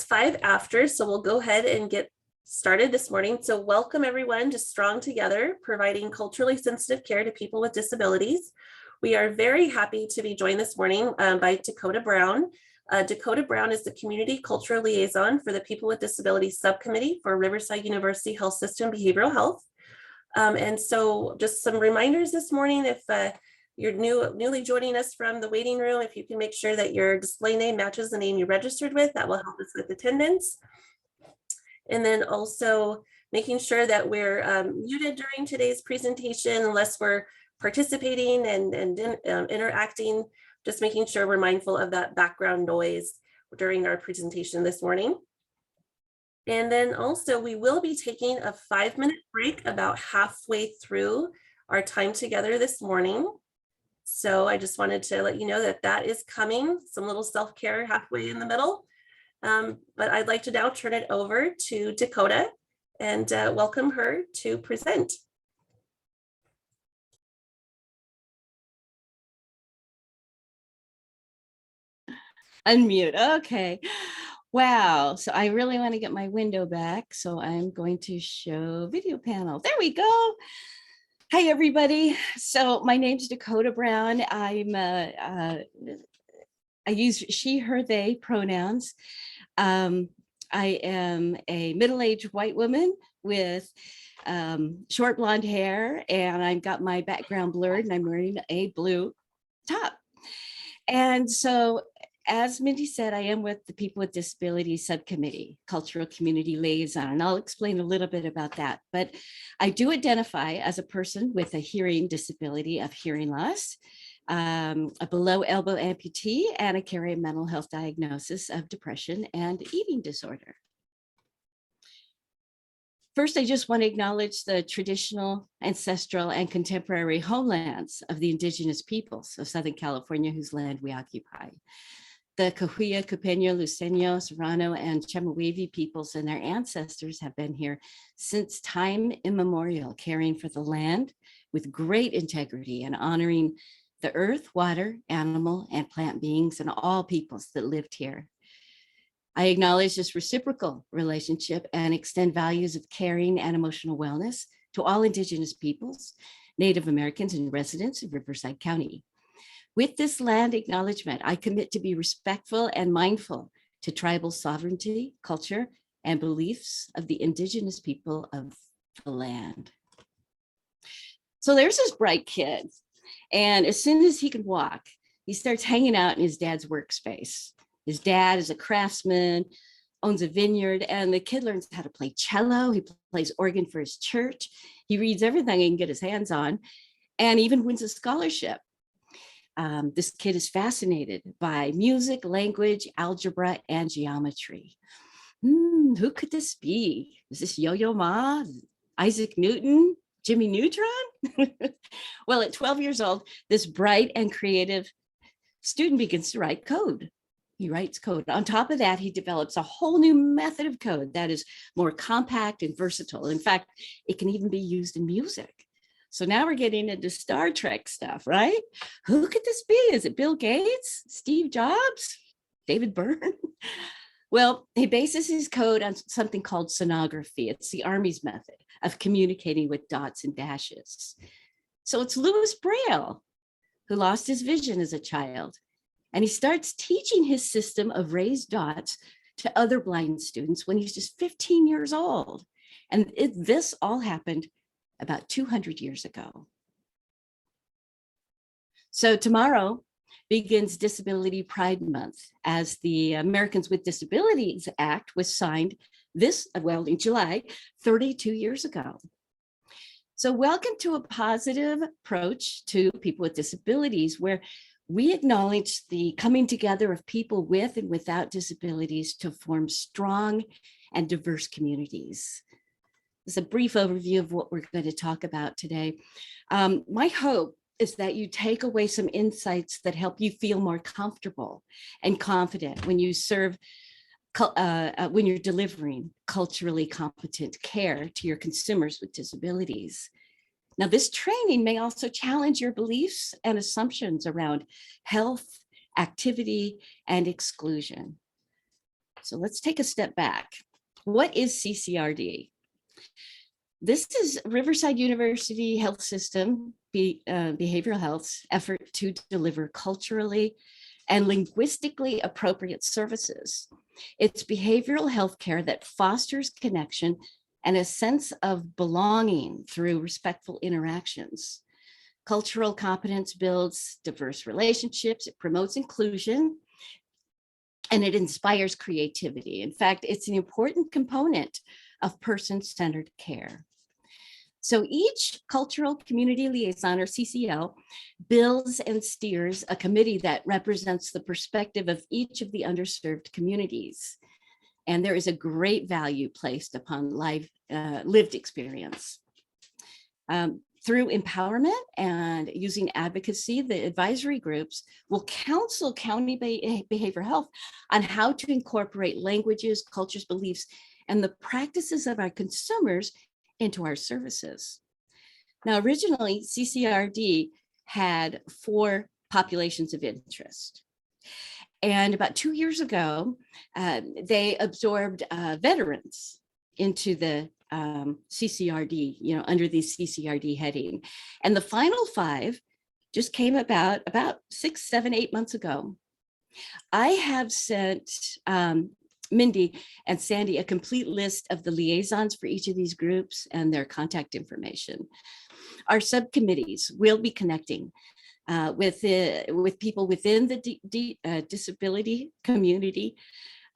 It's 5 after, so we'll go ahead and get started this morning. So welcome everyone to Strong Together, providing culturally sensitive care to people with disabilities. We are very happy to be joined this morning by Dakota Brown. Dakota Brown is the Community Cultural Liaison for the People with Disabilities Subcommittee for Riverside University Health System Behavioral Health. And so just some reminders this morning, if you're newly joining us from the waiting room, if you can make sure that your display name matches the name you registered with, that will help us with attendance. And then also making sure that we're muted during today's presentation unless we're participating and interacting, just making sure we're mindful of that background noise during our presentation this morning. And then also we will be taking a 5-minute break about halfway through our time together this morning. So I just wanted to let you know that that is coming, some little self-care halfway in the middle. But I'd like to now turn it over to Dakota and welcome her to present. Unmute, okay. Wow, so I really want to get my window back, so I'm going to show video panel. There we go. Hi, everybody. So my name's Dakota Brown. I use she, her, they pronouns. I am a middle-aged white woman with short blonde hair, and I've got my background blurred, and I'm wearing a blue top. And so, as Mindy said, I am with the People with Disabilities Subcommittee, Cultural Community Liaison, and I'll explain a little bit about that. But I do identify as a person with a hearing disability of hearing loss, a below elbow amputee, and I carry a mental health diagnosis of depression and eating disorder. First, I just want to acknowledge the traditional, ancestral, and contemporary homelands of the indigenous peoples of Southern California whose land we occupy. The Cahuilla, Cupeño, Luceño, Serrano, and Chemehuevi peoples and their ancestors have been here since time immemorial, caring for the land with great integrity and honoring the earth, water, animal, and plant beings and all peoples that lived here. I acknowledge this reciprocal relationship and extend values of caring and emotional wellness to all Indigenous peoples, Native Americans, and residents of Riverside County. With this land acknowledgement, I commit to be respectful and mindful to tribal sovereignty, culture, and beliefs of the Indigenous people of the land. So there's this bright kid, and as soon as he can walk, he starts hanging out in his dad's workspace. His dad is a craftsman, owns a vineyard, and the kid learns how to play cello. He plays organ for his church. He reads everything he can get his hands on, and even wins a scholarship. This kid is fascinated by music, language, algebra, and geometry. Who could this be? Is this Yo-Yo Ma, Isaac Newton, Jimmy Neutron? Well, at 12 years old, this bright and creative student begins to write code. He writes code. On top of that, he develops a whole new method of code that is more compact and versatile. In fact, it can even be used in music. So now we're getting into Star Trek stuff, right? Who could this be? Is it Bill Gates, Steve Jobs, David Byrne? Well, he bases his code on something called sonography. It's the Army's method of communicating with dots and dashes. So it's Louis Braille, who lost his vision as a child. And he starts teaching his system of raised dots to other blind students when he's just 15 years old. And this all happened about 200 years ago. So tomorrow begins Disability Pride Month, as the Americans with Disabilities Act was signed in July, 32 years ago. So welcome to a positive approach to people with disabilities, where we acknowledge the coming together of people with and without disabilities to form strong and diverse communities. This is a brief overview of what we're going to talk about today. My hope is that you take away some insights that help you feel more comfortable and confident when you when you're delivering culturally competent care to your consumers with disabilities. Now, this training may also challenge your beliefs and assumptions around health, activity, and exclusion. So let's take a step back. What is CCRD? This is Riverside University Health System, behavioral health's effort to deliver culturally and linguistically appropriate services. It's behavioral health care that fosters connection and a sense of belonging through respectful interactions. Cultural competence builds diverse relationships, it promotes inclusion, and it inspires creativity. In fact, it's an important component of person-centered care. So each cultural community liaison, or CCL, builds and steers a committee that represents the perspective of each of the underserved communities. And there is a great value placed upon lived experience. Through empowerment and using advocacy, the advisory groups will counsel county behavioral health on how to incorporate languages, cultures, beliefs, and the practices of our consumers into our services. Now, originally, CCRD had 4 populations of interest. And about 2 years ago, they absorbed veterans into the CCRD, under the CCRD heading. And the final 5 just came about 6, 7, 8 months ago. I have sent Mindy and Sandy a complete list of the liaisons for each of these groups and their contact information. Our subcommittees will be connecting with people within the disability community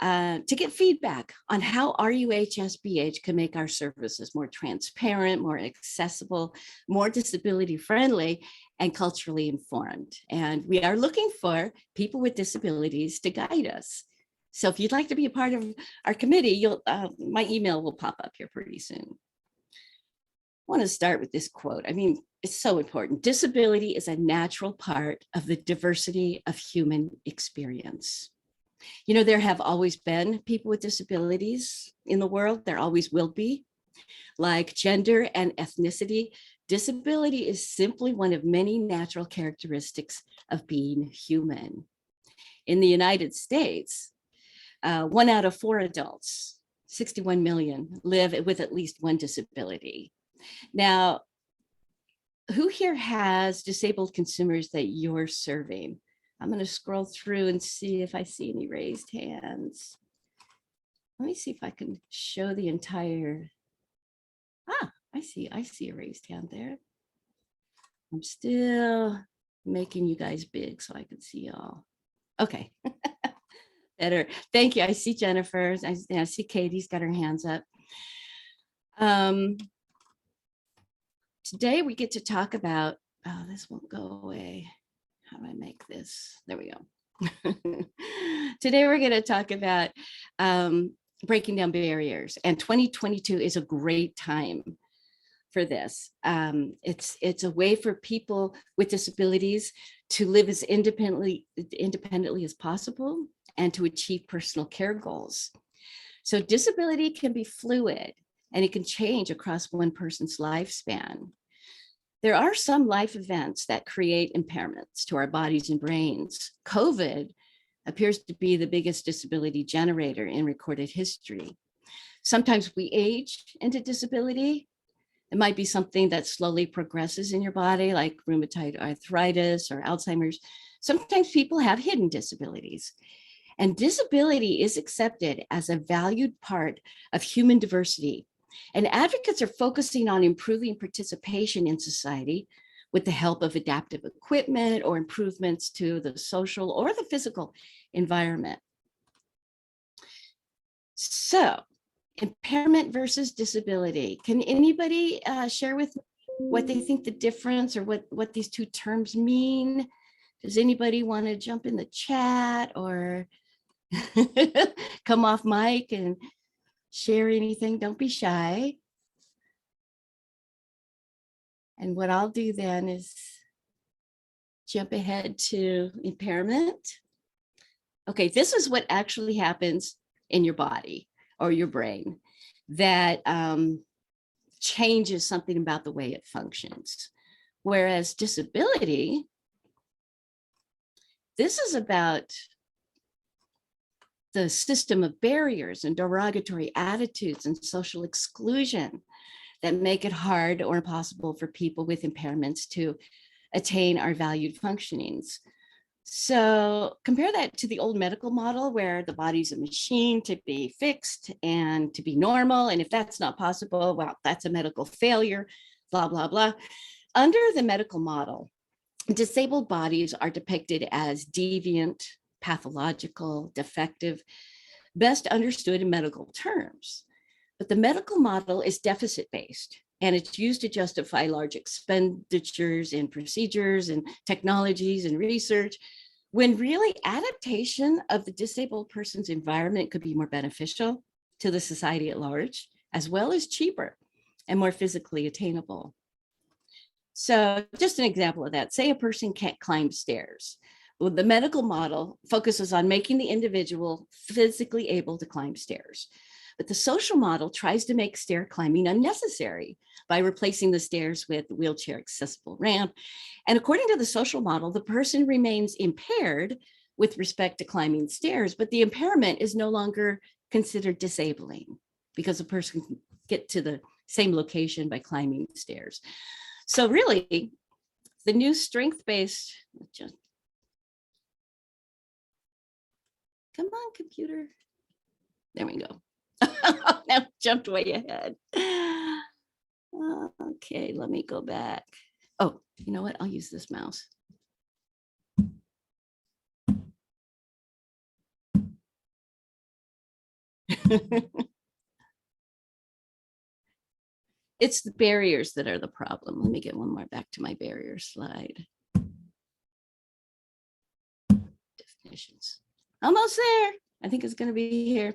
to get feedback on how RUHSBH can make our services more transparent, more accessible, more disability friendly, and culturally informed. And we are looking for people with disabilities to guide us. So if you'd like to be a part of our committee, my email will pop up here pretty soon. I want to start with this quote. I mean, it's so important. Disability is a natural part of the diversity of human experience. There have always been people with disabilities in the world. There always will be. Like gender and ethnicity, disability is simply one of many natural characteristics of being human. In the United States, 1 out of 4 adults, 61 million, live with at least one disability. Now, who here has disabled consumers that you're serving? I'm going to scroll through and see if I see any raised hands. Let me see if I can show the entire. I see a raised hand there. I'm still making you guys big so I can see y'all. Okay. Better. Thank you. I see Jennifer. I see Katie's got her hands up. Today we get to talk about, this won't go away. How do I make this? There we go. Today we're going to talk about breaking down barriers, and 2022 is a great time for this. It's a way for people with disabilities to live as independently as possible and to achieve personal care goals. So disability can be fluid and it can change across one person's lifespan. There are some life events that create impairments to our bodies and brains. COVID appears to be the biggest disability generator in recorded history. Sometimes we age into disability. It might be something that slowly progresses in your body, like rheumatoid arthritis or Alzheimer's. Sometimes people have hidden disabilities. And disability is accepted as a valued part of human diversity. And advocates are focusing on improving participation in society with the help of adaptive equipment or improvements to the social or the physical environment. So, impairment versus disability. Can anybody share with me what they think the difference or what these two terms mean? Does anybody want to jump in the chat or come off mic and share anything? Don't be shy. And what I'll do then is jump ahead to impairment. Okay, this is what actually happens in your body or your brain that changes something about the way it functions. Whereas disability, this is about the system of barriers and derogatory attitudes and social exclusion that make it hard or impossible for people with impairments to attain our valued functionings. So compare that to the old medical model where the body's a machine to be fixed and to be normal. And if that's not possible, well, that's a medical failure, blah, blah, blah. Under the medical model, disabled bodies are depicted as deviant, pathological, defective, best understood in medical terms. But the medical model is deficit-based, and it's used to justify large expenditures in procedures and technologies and research, when really adaptation of the disabled person's environment could be more beneficial to the society at large, as well as cheaper and more physically attainable. So just an example of that, say a person can't climb stairs. Well, the medical model focuses on making the individual physically able to climb stairs. But the social model tries to make stair climbing unnecessary by replacing the stairs with wheelchair accessible ramp. And according to the social model, the person remains impaired with respect to climbing stairs, but the impairment is no longer considered disabling because a person can get to the same location by climbing stairs. So really, the new strength-based, come on, computer. There we go. Now jumped way ahead. Okay, let me go back. Oh, you know what? I'll use this mouse. It's the barriers that are the problem. Let me get one more back to my barrier slide. Definitions. Almost there. I think it's going to be here.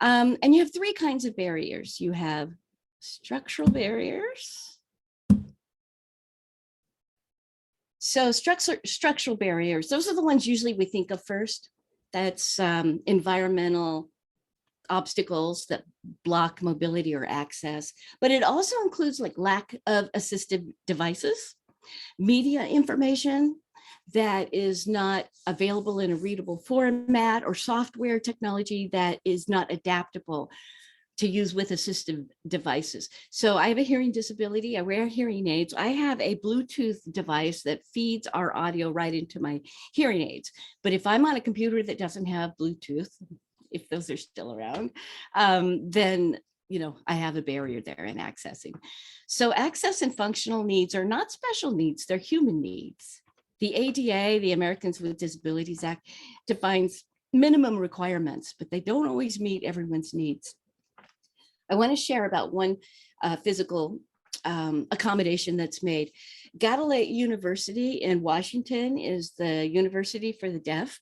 And you have three kinds of barriers. You have structural barriers. So structural barriers, those are the ones usually we think of first. That's environmental obstacles that block mobility or access, but it also includes like lack of assistive devices, media information that is not available in a readable format, or software technology that is not adaptable to use with assistive devices. So I have a hearing disability, I wear hearing aids. I have a Bluetooth device that feeds our audio right into my hearing aids. But if I'm on a computer that doesn't have Bluetooth, if those are still around, then I have a barrier there in accessing. So access and functional needs are not special needs, they're human needs. The ADA, the Americans with Disabilities Act, defines minimum requirements, but they don't always meet everyone's needs. I want to share about one physical accommodation that's made. Gallaudet University in Washington is the university for the deaf.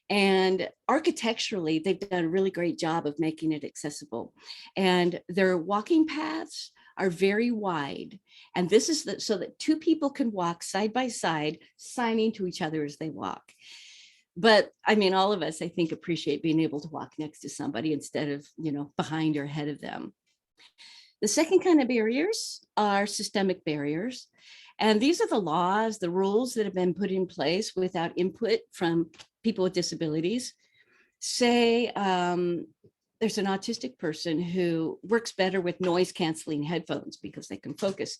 And architecturally, they've done a really great job of making it accessible. And their walking paths are very wide. And this is so that two people can walk side by side, signing to each other as they walk. But I mean, all of us, I think, appreciate being able to walk next to somebody instead of, behind or ahead of them. The second kind of barriers are systemic barriers. And these are the laws, the rules that have been put in place without input from people with disabilities. Say there's an autistic person who works better with noise canceling headphones because they can focus.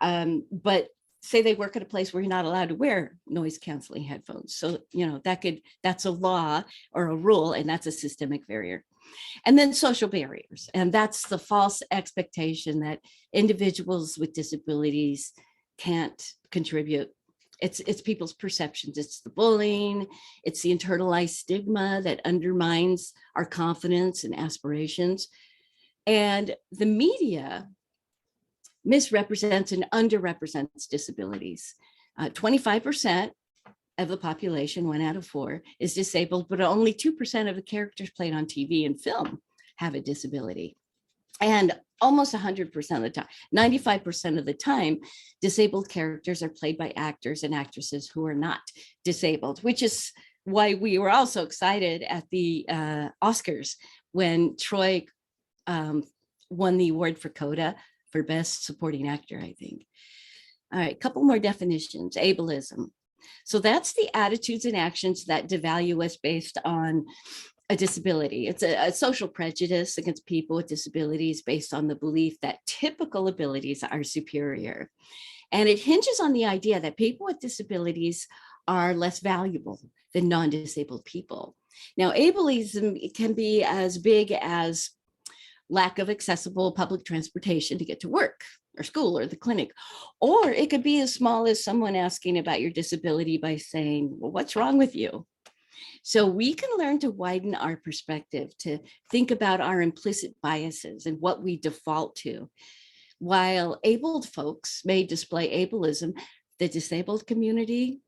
But say they work at a place where you're not allowed to wear noise canceling headphones. So, that's a law or a rule, and that's a systemic barrier. And then social barriers. And that's the false expectation that individuals with disabilities can't contribute. It's people's perceptions. It's the bullying. It's the internalized stigma that undermines our confidence and aspirations. And the media misrepresents and underrepresents disabilities. 25% of the population, 1 out of 4, is disabled, but only 2% of the characters played on TV and film have a disability. And almost 100% of the time, 95% of the time, disabled characters are played by actors and actresses who are not disabled, which is why we were also excited at the Oscars when Troy won the award for Coda for Best Supporting Actor, I think. All right, a couple more definitions. Ableism. So that's the attitudes and actions that devalue us based on a disability. It's a social prejudice against people with disabilities based on the belief that typical abilities are superior. And it hinges on the idea that people with disabilities are less valuable than non-disabled people. Now, ableism can be as big as lack of accessible public transportation to get to work or school or the clinic, or it could be as small as someone asking about your disability by saying, well, what's wrong with you? So we can learn to widen our perspective, to think about our implicit biases and what we default to. While abled folks may display ableism, the disabled community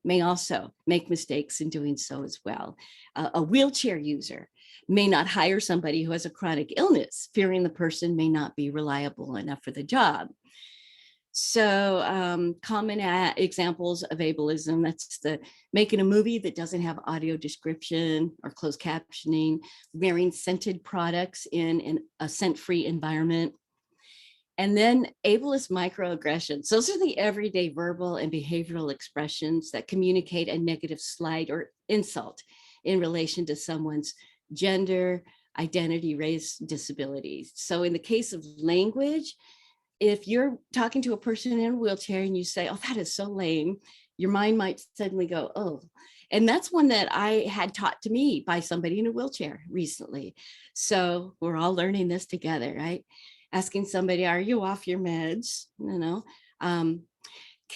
may also make mistakes in doing so as well. A wheelchair user may not hire somebody who has a chronic illness, fearing the person may not be reliable enough for the job. So common examples of ableism, that's the making a movie that doesn't have audio description or closed captioning, wearing scented products in a scent-free environment. And then ableist microaggressions. Those are the everyday verbal and behavioral expressions that communicate a negative slight or insult in relation to someone's gender, identity, race, disabilities. So in the case of language, if you're talking to a person in a wheelchair and you say, oh, that is so lame, your mind might suddenly go, oh. And that's one that I had taught to me by somebody in a wheelchair recently. So we're all learning this together, right? Asking somebody, are you off your meds? Can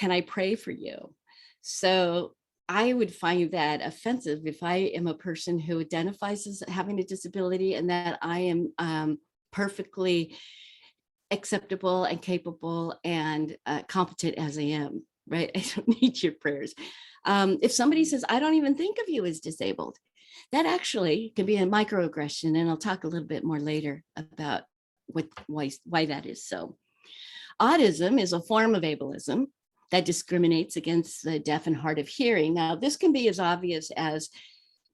I pray for you? So I would find that offensive if I am a person who identifies as having a disability and that I am perfectly acceptable and capable and competent as I am, right? I don't need your prayers. If somebody says, I don't even think of you as disabled, that actually can be a microaggression. And I'll talk a little bit more later about why that is so. Autism is a form of ableism that discriminates against the deaf and hard of hearing. Now, this can be as obvious as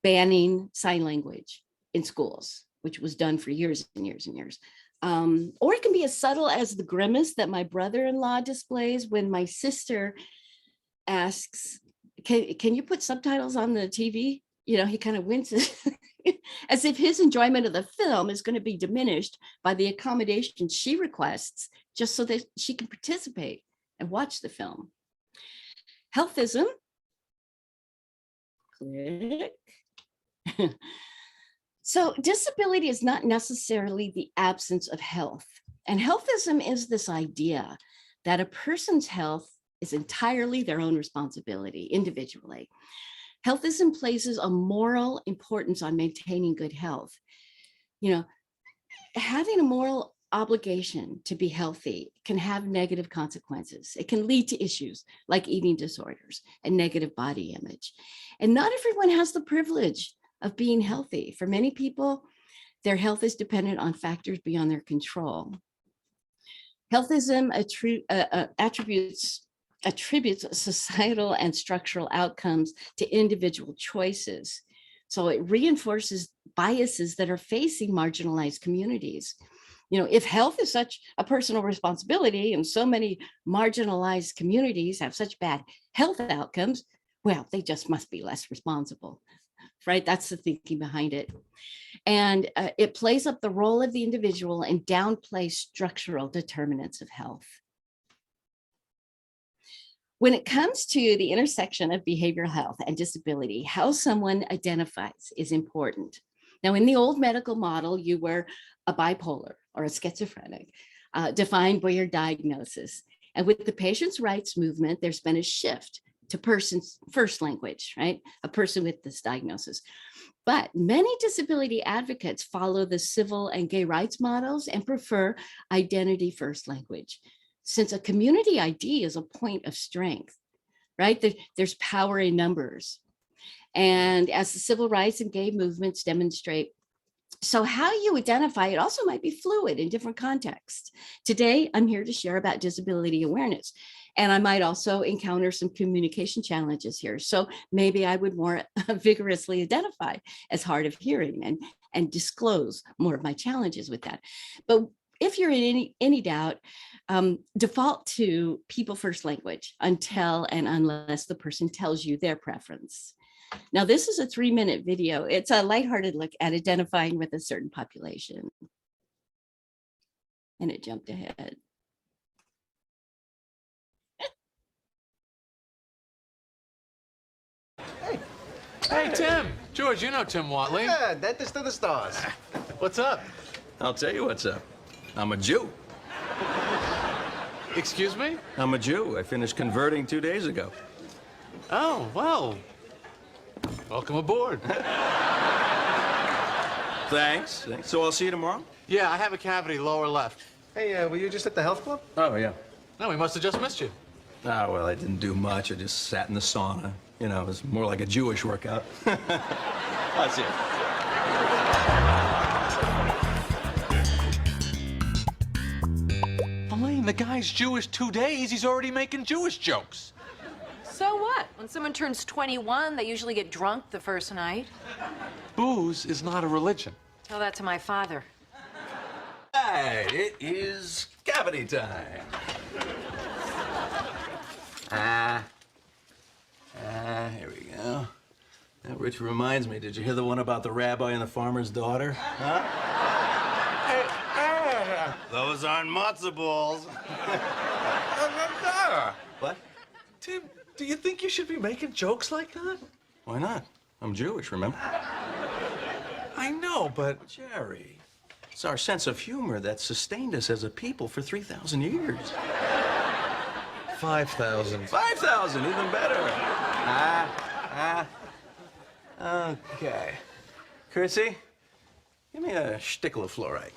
banning sign language in schools, which was done for years and years and years. Or it can be as subtle as the grimace that my brother-in-law displays when my sister asks, can you put subtitles on the TV? You know, he kind of winces as if his enjoyment of the film is going to be diminished by the accommodation she requests just so that she can participate and watch the film. Healthism. Click. So disability is not necessarily the absence of health. And healthism is this idea that a person's health is entirely their own responsibility individually. Healthism places a moral importance on maintaining good health. You know, having a moral obligation to be healthy can have negative consequences. It can lead to issues like eating disorders and negative body image. And not everyone has the privilege of being healthy. For many people, their health is dependent on factors beyond their control. Healthism attributes societal and structural outcomes to individual choices. So it reinforces biases that are facing marginalized communities. You know, if health is such a personal responsibility and so many marginalized communities have such bad health outcomes, well, they just must be less responsible, right? That's the thinking behind it. And it plays up the role of the individual and downplays structural determinants of health. When it comes to the intersection of behavioral health and disability, how someone identifies is important. Now, in the old medical model, you were a bipolar or a schizophrenic, defined by your diagnosis. And with the patient's rights movement, there's been a shift to person's first language, right? A person with this diagnosis. But many disability advocates follow the civil and gay rights models and prefer identity first language, since a community ID is a point of strength, right? There's power in numbers. And as the civil rights and gay movements demonstrate, so how you identify it also might be fluid in different contexts. Today, I'm here to share about disability awareness. And I might also encounter some communication challenges here. So maybe I would more vigorously identify as hard of hearing and disclose more of my challenges with that. But if you're in any doubt, default to people first language until and unless the person tells you their preference. Now, this is a 3-minute video. It's a lighthearted look at identifying with a certain population. And it jumped ahead. Hey, Tim. George, you know Tim Watley. Yeah, dentist to the stars. What's up? I'll tell you what's up. I'm a Jew. Excuse me? I'm a Jew. I finished converting 2 days ago. Oh, well. Welcome aboard. Thanks. So I'll see you tomorrow? Yeah, I have a cavity lower left. Hey, were you just at the health club? Oh, yeah. No, we must have just missed you. Ah, well, I didn't do much. I just sat in the sauna. You know, it was more like a Jewish workout. I'll see you. Elaine, the guy's Jewish 2 days. He's already making Jewish jokes. So what? When someone turns 21, they usually get drunk the first night. Booze is not a religion. Tell that to my father. Hey, it is cavity time. Here we go. Which reminds me, did you hear the one about the rabbi and the farmer's daughter? Huh? Those aren't matzo balls. What? Tim, do you think you should be making jokes like that? Why not? I'm Jewish, remember? I know, but... Jerry, it's our sense of humor that sustained us as a people for 3,000 years. 5,000. 5,000, even better. Okay. Chrissy, give me a shtickle of fluoride.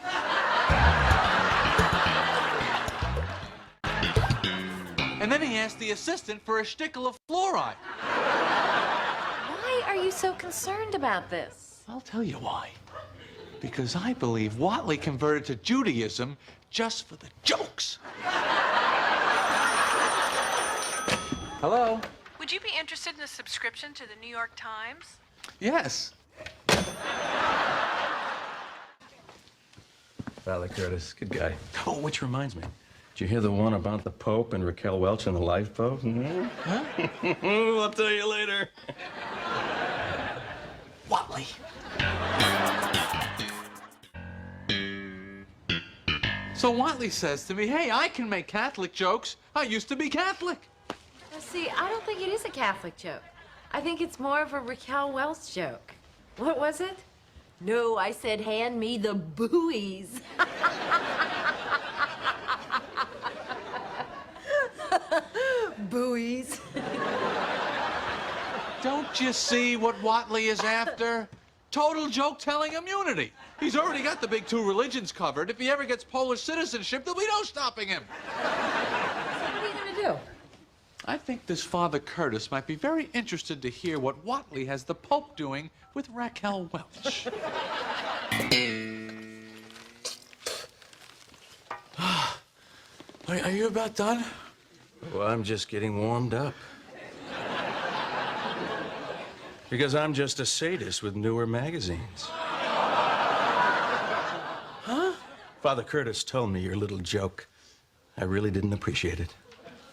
And then he asked the assistant for a shtickle of fluoride. Why are you so concerned about this? I'll tell you why. Because I believe Watley converted to Judaism just for the jokes. Hello? Would you be interested in a subscription to the New York Times? Yes. Valley Curtis, good guy. Oh, which reminds me. Did you hear the one about the Pope and Raquel Welch in the lifeboat? Mm-hmm. Huh? I'll tell you later. Watley. So Watley says to me, hey, I can make Catholic jokes. I used to be Catholic. Now, see, I don't think it is a Catholic joke. I think it's more of a Raquel Welch joke. What was it? No, I said, hand me the buoys. Buoys. Don't you see what Watley is after? Total joke-telling immunity. He's already got the big 2 religions covered. If he ever gets Polish citizenship, there'll be no stopping him. So what are you gonna do? I think this Father Curtis might be very interested to hear what Watley has the Pope doing with Raquel Welch. Are you about done? Well, I'm just getting warmed up. Because I'm just a sadist with newer magazines. Huh? Father Curtis told me your little joke. I really didn't appreciate it.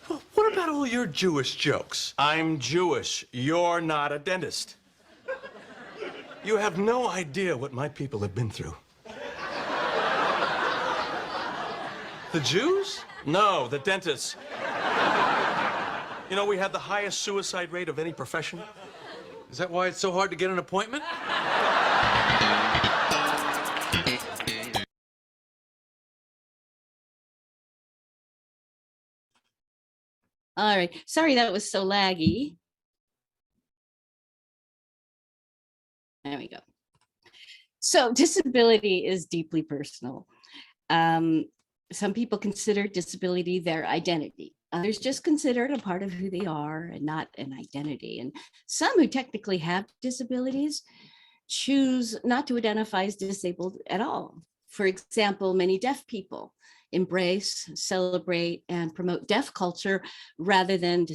Well, what about all your Jewish jokes? I'm Jewish. You're not a dentist. You have no idea what my people have been through. The Jews? No, the dentists. You know, we have the highest suicide rate of any profession. Is that why it's so hard to get an appointment? All right. Sorry that was so laggy. There we go. So disability is deeply personal. Some people consider disability their identity. Others just consider it a part of who they are and not an identity. And some who technically have disabilities choose not to identify as disabled at all. For example, many deaf people embrace, celebrate, and promote deaf culture rather than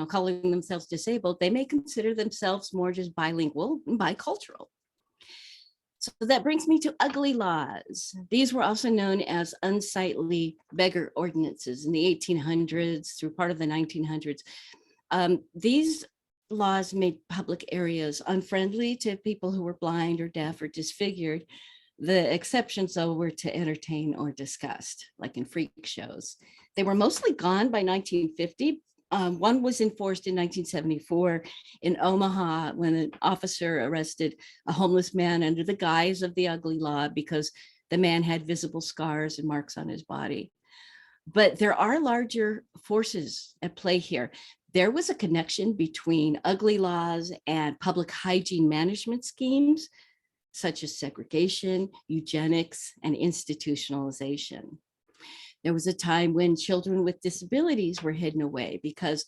calling themselves disabled. They may consider themselves more just bilingual and bicultural. So that brings me to ugly laws. These were also known as unsightly beggar ordinances in the 1800s through part of the 1900s. These laws made public areas unfriendly to people who were blind or deaf or disfigured. The exceptions, though, were to entertain or disgust, like in freak shows. They were mostly gone by 1950. One was enforced in 1974 in Omaha when an officer arrested a homeless man under the guise of the ugly law because the man had visible scars and marks on his body. But there are larger forces at play here. There was a connection between ugly laws and public hygiene management schemes, such as segregation, eugenics, and institutionalization. There was a time when children with disabilities were hidden away because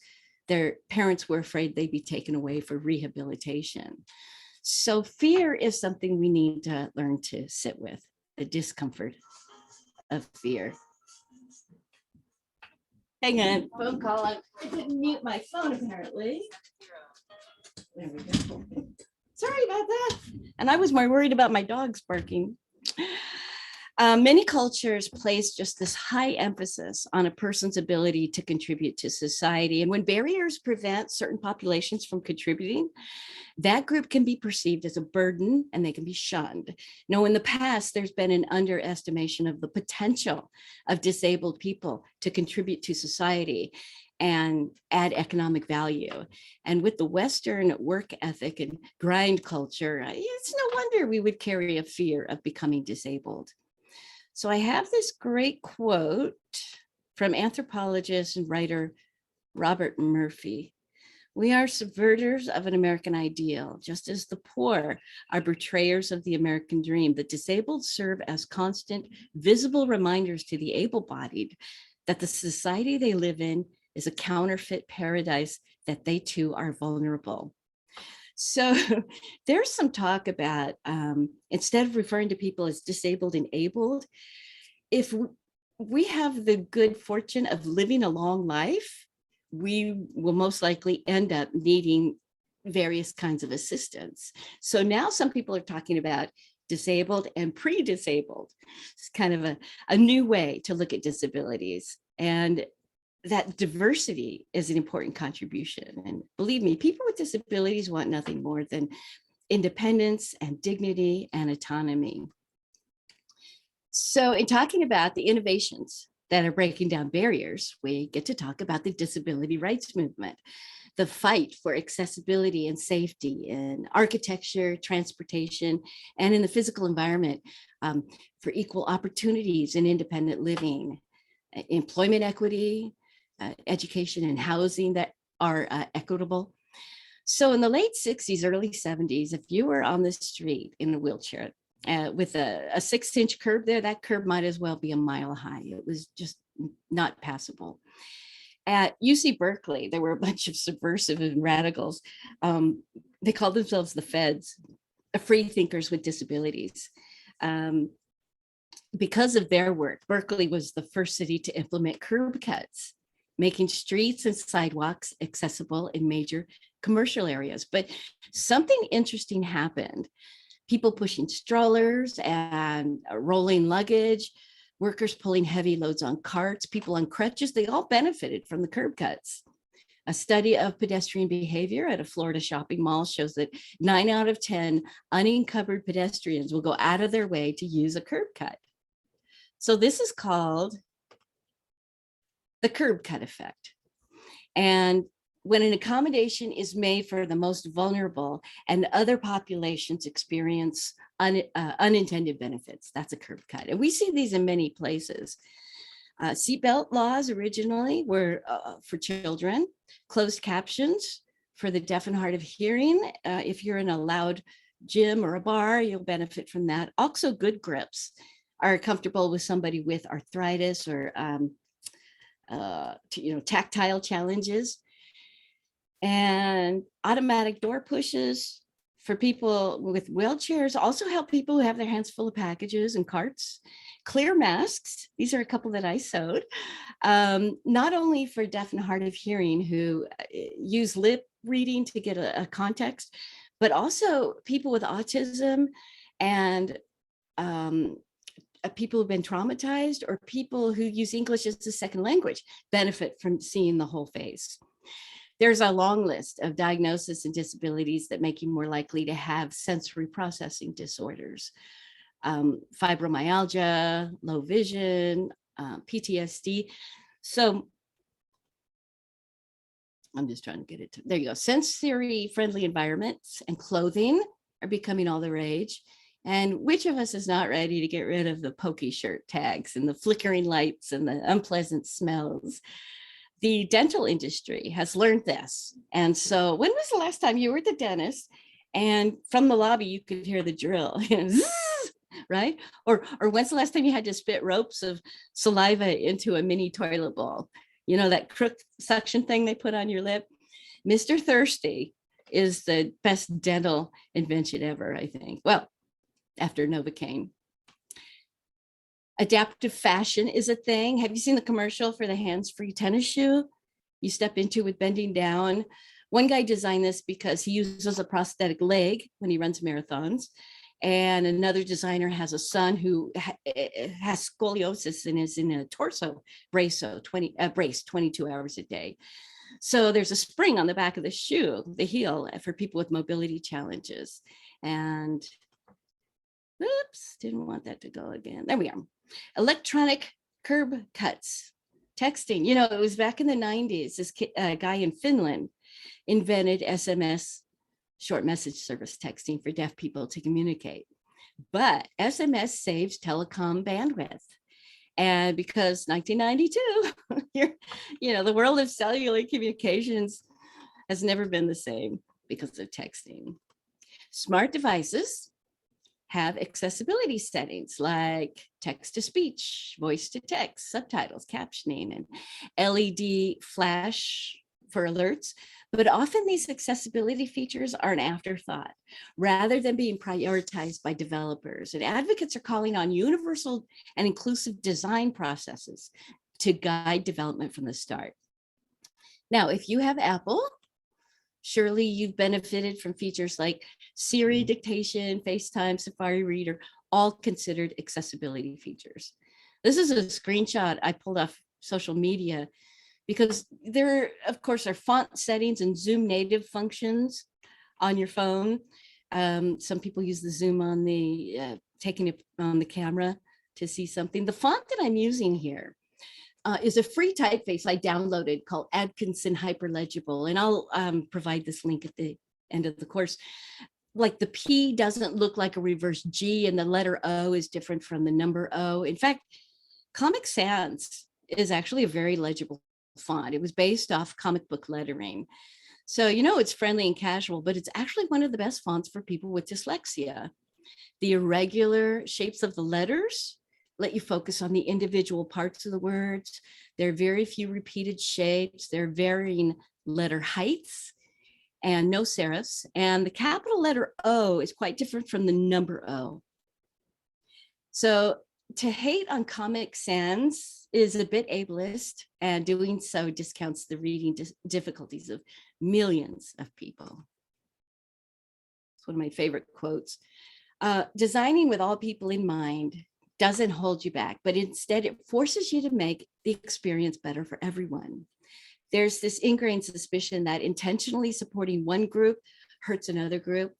their parents were afraid they'd be taken away for rehabilitation. So fear is something we need to learn to sit with, the discomfort of fear. Hang on, phone call. I didn't mute my phone apparently. There we go. Sorry about that. And I was more worried about my dogs barking. Many cultures place just this high emphasis on a person's ability to contribute to society. And when barriers prevent certain populations from contributing, that group can be perceived as a burden and they can be shunned. Now, in the past, there's been an underestimation of the potential of disabled people to contribute to society and add economic value. And with the Western work ethic and grind culture, it's no wonder we would carry a fear of becoming disabled. So I have this great quote from anthropologist and writer Robert Murphy. We are subverters of an American ideal, just as the poor are betrayers of the American dream. The disabled serve as constant, visible reminders to the able-bodied that the society they live in is a counterfeit paradise, that they too are vulnerable. So there's some talk about, instead of referring to people as disabled and abled, if we have the good fortune of living a long life, we will most likely end up needing various kinds of assistance. So now some people are talking about disabled and pre-disabled. It's kind of a new way to look at disabilities. And that diversity is an important contribution. And believe me, people with disabilities want nothing more than independence and dignity and autonomy. So in talking about the innovations that are breaking down barriers, we get to talk about the disability rights movement, the fight for accessibility and safety in architecture, transportation, and in the physical environment, for equal opportunities in independent living, employment equity, education and housing that are equitable. So in the late 60s, early 70s, if you were on the street in a wheelchair with a 6-inch curb there, that curb might as well be a mile high. It was just not passable. At UC Berkeley, there were a bunch of subversive and radicals. They called themselves the Feds, free thinkers with disabilities. Because of their work, Berkeley was the first city to implement curb cuts, making streets and sidewalks accessible in major commercial areas. But something interesting happened. People pushing strollers and rolling luggage, workers pulling heavy loads on carts, people on crutches, they all benefited from the curb cuts. A study of pedestrian behavior at a Florida shopping mall shows that 9 out of 10 unencumbered pedestrians will go out of their way to use a curb cut. So this is called the curb cut effect. And when an accommodation is made for the most vulnerable and other populations experience unintended benefits, that's a curb cut. And we see these in many places. Seatbelt laws originally were for children, closed captions for the deaf and hard of hearing. If you're in a loud gym or a bar, you'll benefit from that. Also, good grips are comfortable with somebody with arthritis or tactile challenges. And automatic door pushes for people with wheelchairs also help people who have their hands full of packages and carts. Clear masks, these are a couple that I sewed, not only for deaf and hard of hearing who use lip reading to get a context, but also people with autism and people who've been traumatized or people who use English as a second language benefit from seeing the whole face. There's a long list of diagnoses and disabilities that make you more likely to have sensory processing disorders. Fibromyalgia, low vision, PTSD. So I'm just trying to get it to, there you go. Sensory friendly environments and clothing are becoming all the rage. And which of us is not ready to get rid of the pokey shirt tags and the flickering lights and the unpleasant smells? The dental industry has learned this. And so when was the last time you were at the dentist and from the lobby you could hear the drill, right? Or when's the last time you had to spit ropes of saliva into a mini toilet bowl? You know, that crook suction thing they put on your lip? Mr. Thirsty is the best dental invention ever, I think. Well, after Novocaine. Adaptive fashion is a thing. Have you seen the commercial for the hands-free tennis shoe you step into with bending down? One guy designed this because he uses a prosthetic leg when he runs marathons. And another designer has a son who has scoliosis and is in a torso brace, 22 hours a day. So there's a spring on the back of the shoe, the heel, for people with mobility challenges. And oops, didn't want that to go again. There we are. Electronic curb cuts, texting. You know, it was back in the 90s, this guy in Finland invented SMS, short message service texting, for deaf people to communicate. But SMS saves telecom bandwidth. And because 1992, you know, the world of cellular communications has never been the same because of texting. Smart devices have accessibility settings like text to speech, voice to text, subtitles, captioning, and LED flash for alerts. But often these accessibility features are an afterthought rather than being prioritized by developers. And advocates are calling on universal and inclusive design processes to guide development from the start. Now, if you have Apple, surely you've benefited from features like Siri dictation, FaceTime, Safari Reader, all considered accessibility features. This is a screenshot I pulled off social media because there, of course, are font settings and Zoom native functions on your phone. Some people use the Zoom on the, taking it on the camera to see something. The font that I'm using here is a free typeface I downloaded called Atkinson Hyperlegible, and I'll provide this link at the end of the course. Like the P doesn't look like a reverse G, and the letter O is different from the number O. In fact, Comic Sans is actually a very legible font. It was based off comic book lettering. So, you know, it's friendly and casual, but it's actually one of the best fonts for people with dyslexia. The irregular shapes of the letters let you focus on the individual parts of the words. There are very few repeated shapes. There are varying letter heights and no serifs. And the capital letter O is quite different from the number O. So to hate on Comic Sans is a bit ableist, and doing so discounts the reading difficulties of millions of people. It's one of my favorite quotes. Designing with all people in mind doesn't hold you back, but instead it forces you to make the experience better for everyone. There's this ingrained suspicion that intentionally supporting one group hurts another group,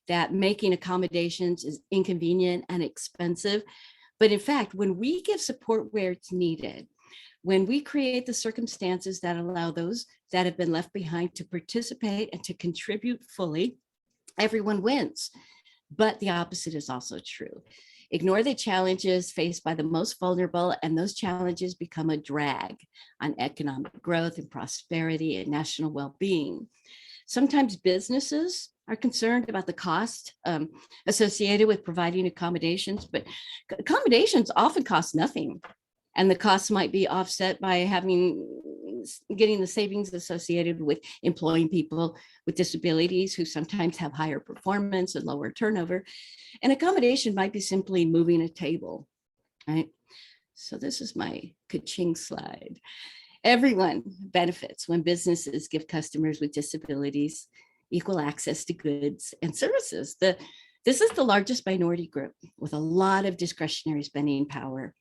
that making accommodations is inconvenient and expensive. But in fact, when we give support where it's needed, when we create the circumstances that allow those that have been left behind to participate and to contribute fully, everyone wins. But the opposite is also true. Ignore the challenges faced by the most vulnerable, and those challenges become a drag on economic growth and prosperity and national well-being. Sometimes businesses are concerned about the cost associated with providing accommodations, but accommodations often cost nothing. And the costs might be offset by getting the savings associated with employing people with disabilities who sometimes have higher performance and lower turnover. An accommodation might be simply moving a table, right? So this is my ka-ching slide. Everyone benefits when businesses give customers with disabilities equal access to goods and services. This is the largest minority group with a lot of discretionary spending power.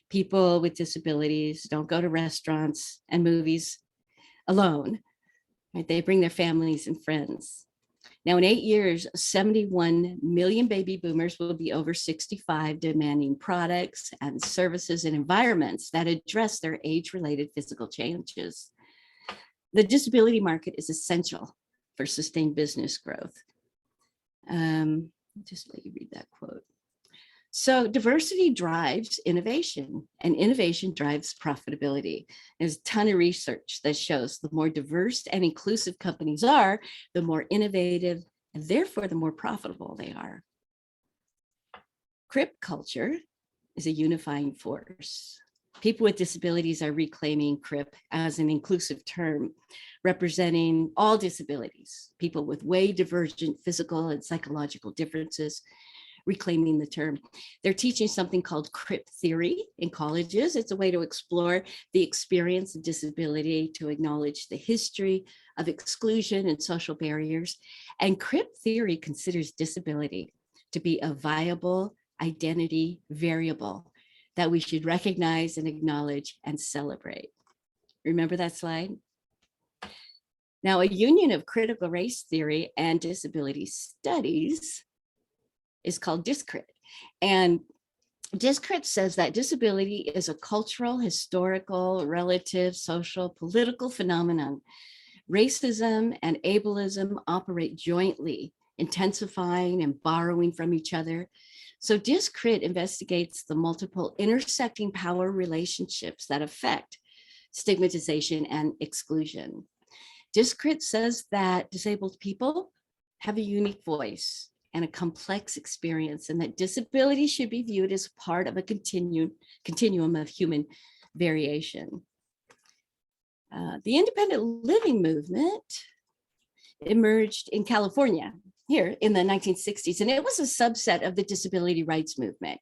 People with disabilities don't go to restaurants and movies alone. right? They bring their families and friends. Now, in 8 years, 71 million baby boomers will be over 65, demanding products and services and environments that address their age-related physical changes. The disability market is essential for sustained business growth. Just let you read that quote. So diversity drives innovation, and innovation drives profitability. There's a ton of research that shows the more diverse and inclusive companies are, the more innovative, and therefore the more profitable they are. Crip culture is a unifying force. People with disabilities are reclaiming CRIP as an inclusive term, representing all disabilities, people with way divergent physical and psychological differences, reclaiming the term. They're teaching something called CRIP theory in colleges. It's a way to explore the experience of disability, to acknowledge the history of exclusion and social barriers. And CRIP theory considers disability to be a viable identity variable that we should recognize and acknowledge and celebrate. Remember that slide? Now, a union of critical race theory and disability studies is called Ccrd. And Ccrd says that disability is a cultural, historical, relative, social, political phenomenon. Racism and ableism operate jointly, intensifying and borrowing from each other. So Ccrd investigates the multiple intersecting power relationships that affect stigmatization and exclusion. Ccrd says that disabled people have a unique voice and a complex experience, and that disability should be viewed as part of a continuum of human variation. The independent living movement emerged in California here in the 1960s, and it was a subset of the disability rights movement.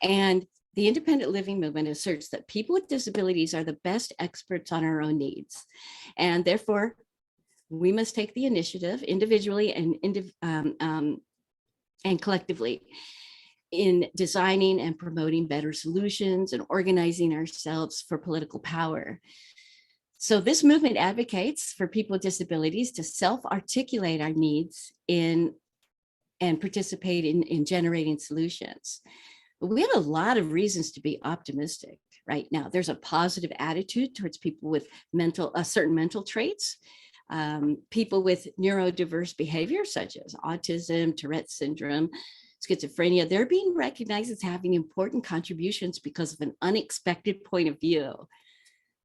And the independent living movement asserts that people with disabilities are the best experts on our own needs, and therefore we must take the initiative individually and collectively in designing and promoting better solutions and organizing ourselves for political power. So this movement advocates for people with disabilities to self-articulate our needs and participate in generating solutions. But we have a lot of reasons to be optimistic right now. There's a positive attitude towards people with certain mental traits, people with neurodiverse behavior, such as autism, Tourette's syndrome, schizophrenia. They're being recognized as having important contributions because of an unexpected point of view.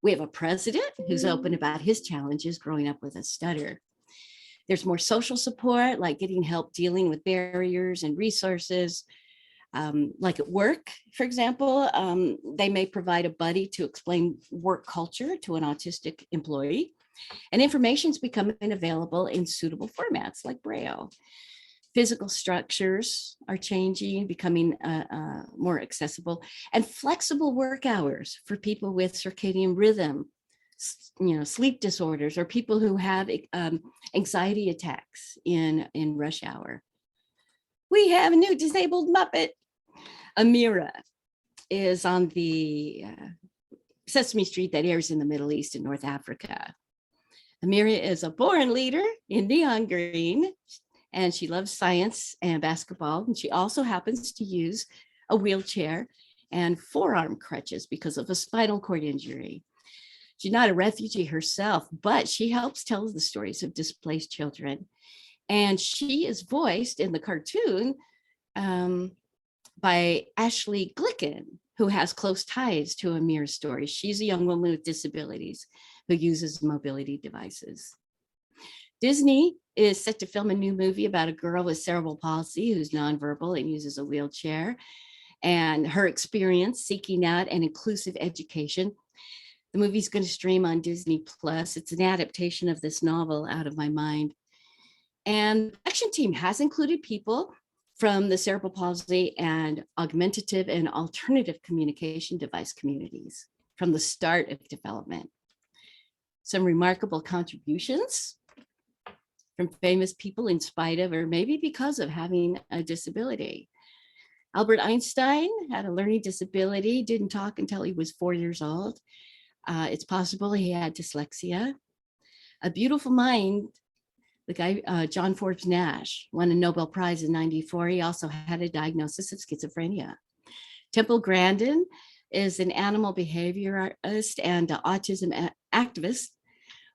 We have a president who's open about his challenges growing up with a stutter. There's more social support, like getting help dealing with barriers and resources. Like at work, for example, they may provide a buddy to explain work culture to an autistic employee. And information is becoming available in suitable formats like Braille. Physical structures are changing, becoming more accessible, and flexible work hours for people with circadian rhythm, sleep disorders, or people who have anxiety attacks in rush hour. We have a new disabled Muppet. Amira is on the Sesame Street that airs in the Middle East and North Africa. Amira is a born leader in neon green, and she loves science and basketball. And she also happens to use a wheelchair and forearm crutches because of a spinal cord injury. She's not a refugee herself, but she helps tell the stories of displaced children. And she is voiced in the cartoon by Ashley Glicken, who has close ties to Amira's story. She's a young woman with disabilities who uses mobility devices. Disney is set to film a new movie about a girl with cerebral palsy who's nonverbal and uses a wheelchair, and her experience seeking out an inclusive education. The movie's going to stream on Disney Plus. It's an adaptation of this novel, Out of My Mind. And the action team has included people from the cerebral palsy and augmentative and alternative communication device communities from the start of development. Some remarkable contributions from famous people in spite of, or maybe because of, having a disability. Albert Einstein had a learning disability, didn't talk until he was 4 years old. It's possible he had dyslexia. A beautiful mind. The guy, John Forbes Nash, won a Nobel Prize in '94. He also had a diagnosis of schizophrenia. Temple Grandin is an animal behaviorist and autism activist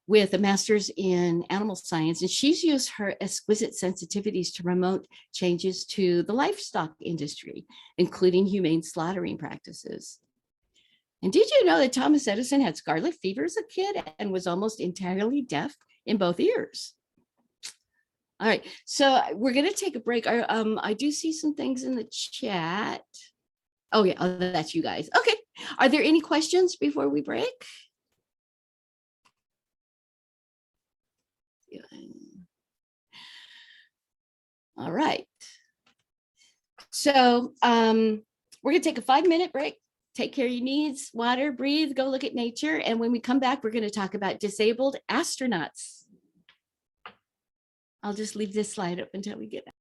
with a master's in animal science, and she's used her exquisite sensitivities to promote changes to the livestock industry, including humane slaughtering practices. And did you know that Thomas Edison had scarlet fever as a kid and was almost entirely deaf in both ears? All right, so we're going to take a break. I do see some things in the chat. Oh yeah, oh, that's you guys. Okay, are there any questions before we break? All right. So we're going to take a 5-minute break. Take care of your needs, water, breathe, go look at nature. And when we come back, we're going to talk about disabled astronauts. I'll just leave this slide up until we get back.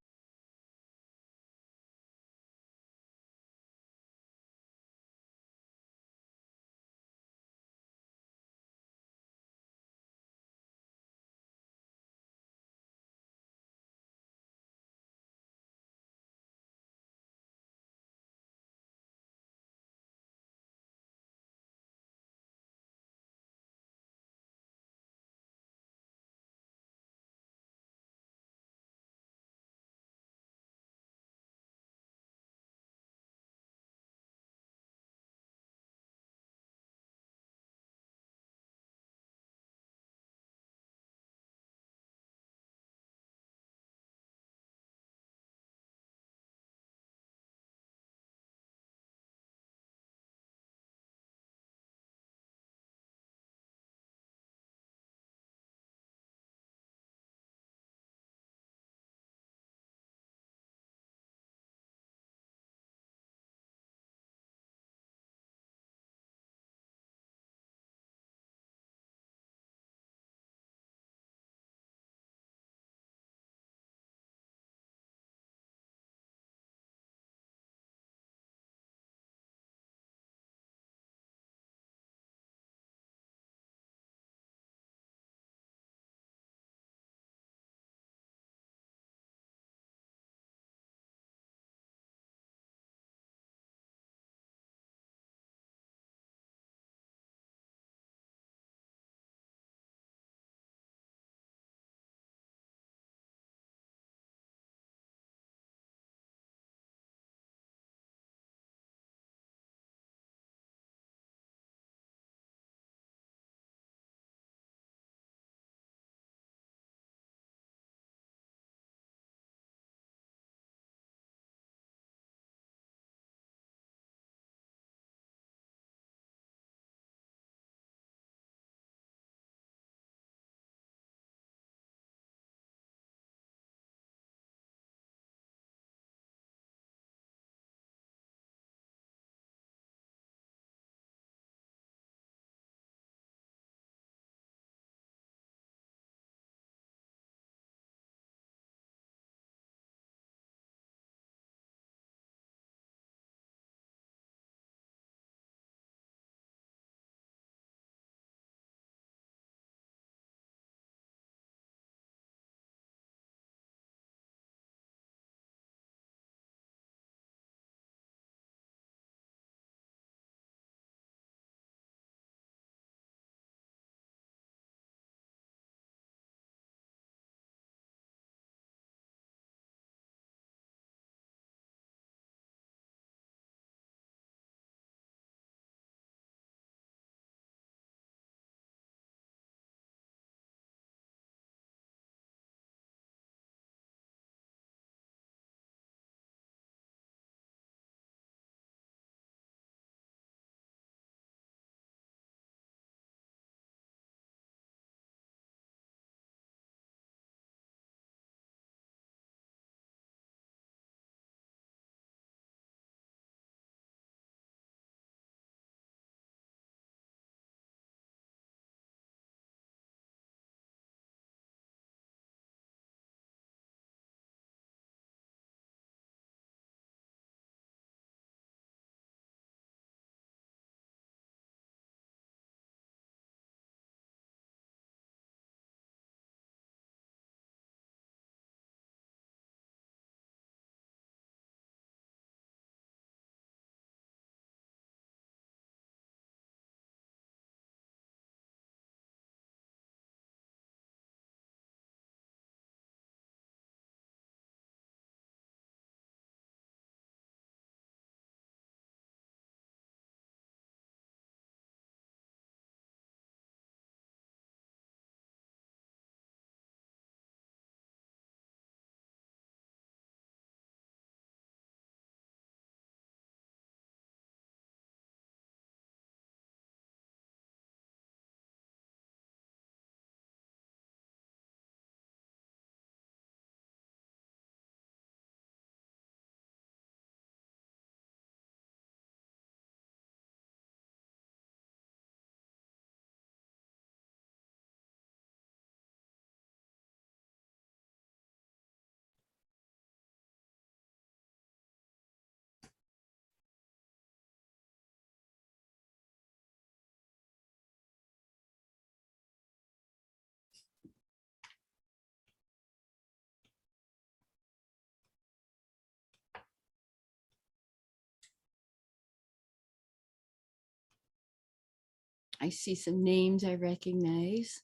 I see some names I recognize.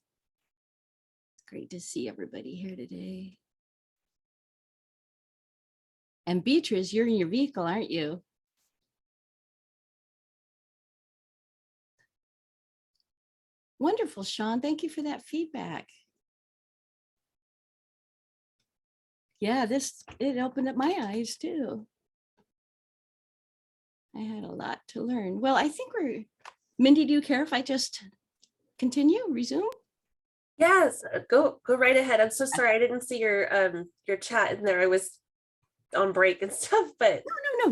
It's great to see everybody here today. And Beatrice, you're in your vehicle, aren't you? Wonderful, Sean. Thank you for that feedback. Yeah, it opened up my eyes too. I had a lot to learn. Well, I think Mindy, do you care if I just continue, resume? Yes, go right ahead. I'm so sorry. I didn't see your chat in there. I was on break and stuff, but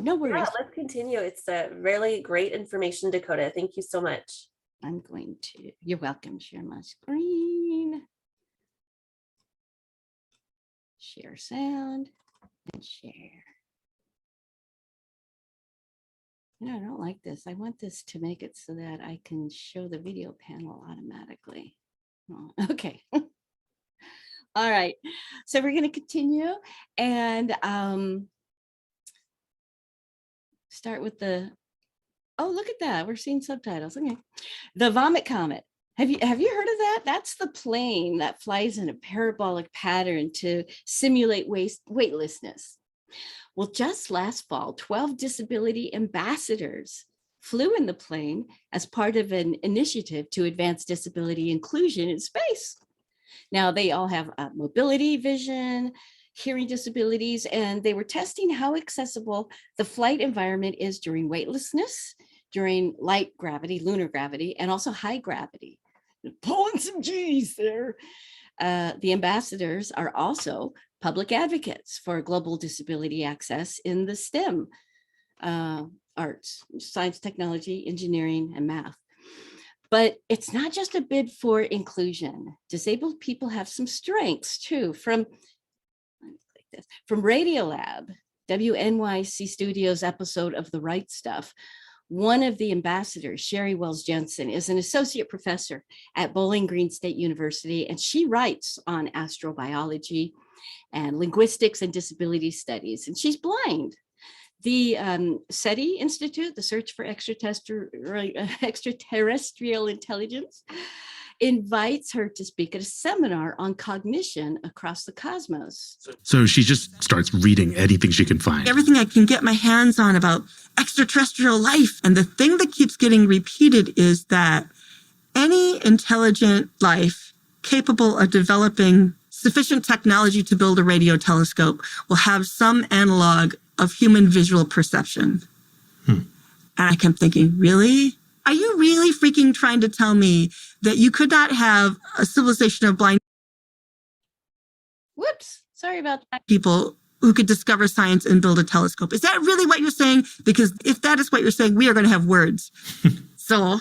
No worries. yeah, let's continue. It's really great information, Dakota. Thank you so much. I'm going to, you're welcome, share my screen. Share sound and share. No, I don't like this. I want this to make it so that I can show the video panel automatically. Oh, okay. All right. So we're going to continue and start with oh, look at that. We're seeing subtitles. Okay. The Vomit Comet. Have you heard of that? That's the plane that flies in a parabolic pattern to simulate weightlessness. Well, just last fall, 12 disability ambassadors flew in the plane as part of an initiative to advance disability inclusion in space. Now, they all have mobility, vision, hearing disabilities, and they were testing how accessible the flight environment is during weightlessness, during light gravity, lunar gravity, and also high gravity. Pulling some G's there. The ambassadors are also public advocates for global disability access in the STEM arts, science, technology, engineering, and math. But it's not just a bid for inclusion. Disabled people have some strengths too. From Radiolab, WNYC Studios episode of The Right Stuff, one of the ambassadors, Sherry Wells Jensen, is an associate professor at Bowling Green State University, and she writes on astrobiology and linguistics and disability studies, and she's blind. The SETI Institute, the Search for Extraterrestrial Intelligence, invites her to speak at a seminar on cognition across the cosmos. So she just starts reading anything she can find. Everything I can get my hands on about extraterrestrial life. And the thing that keeps getting repeated is that any intelligent life capable of developing sufficient technology to build a radio telescope will have some analog of human visual perception. And I kept thinking, really? Are you really freaking trying to tell me that you could not have a civilization of blind Whoops, sorry about that. people who could discover science and build a telescope? Is that really what you're saying? Because if that is what you're saying, we are going to have words. So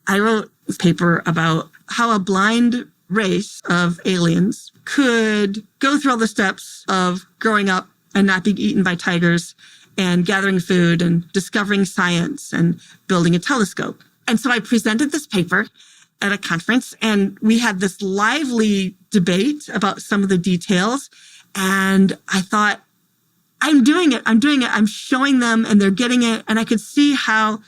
I wrote this paper about how a blind race of aliens could go through all the steps of growing up and not being eaten by tigers and gathering food and discovering science and building a telescope. And so I presented this paper at a conference and we had this lively debate about some of the details. And I thought, I'm doing it. I'm showing them and they're getting it. And I could see how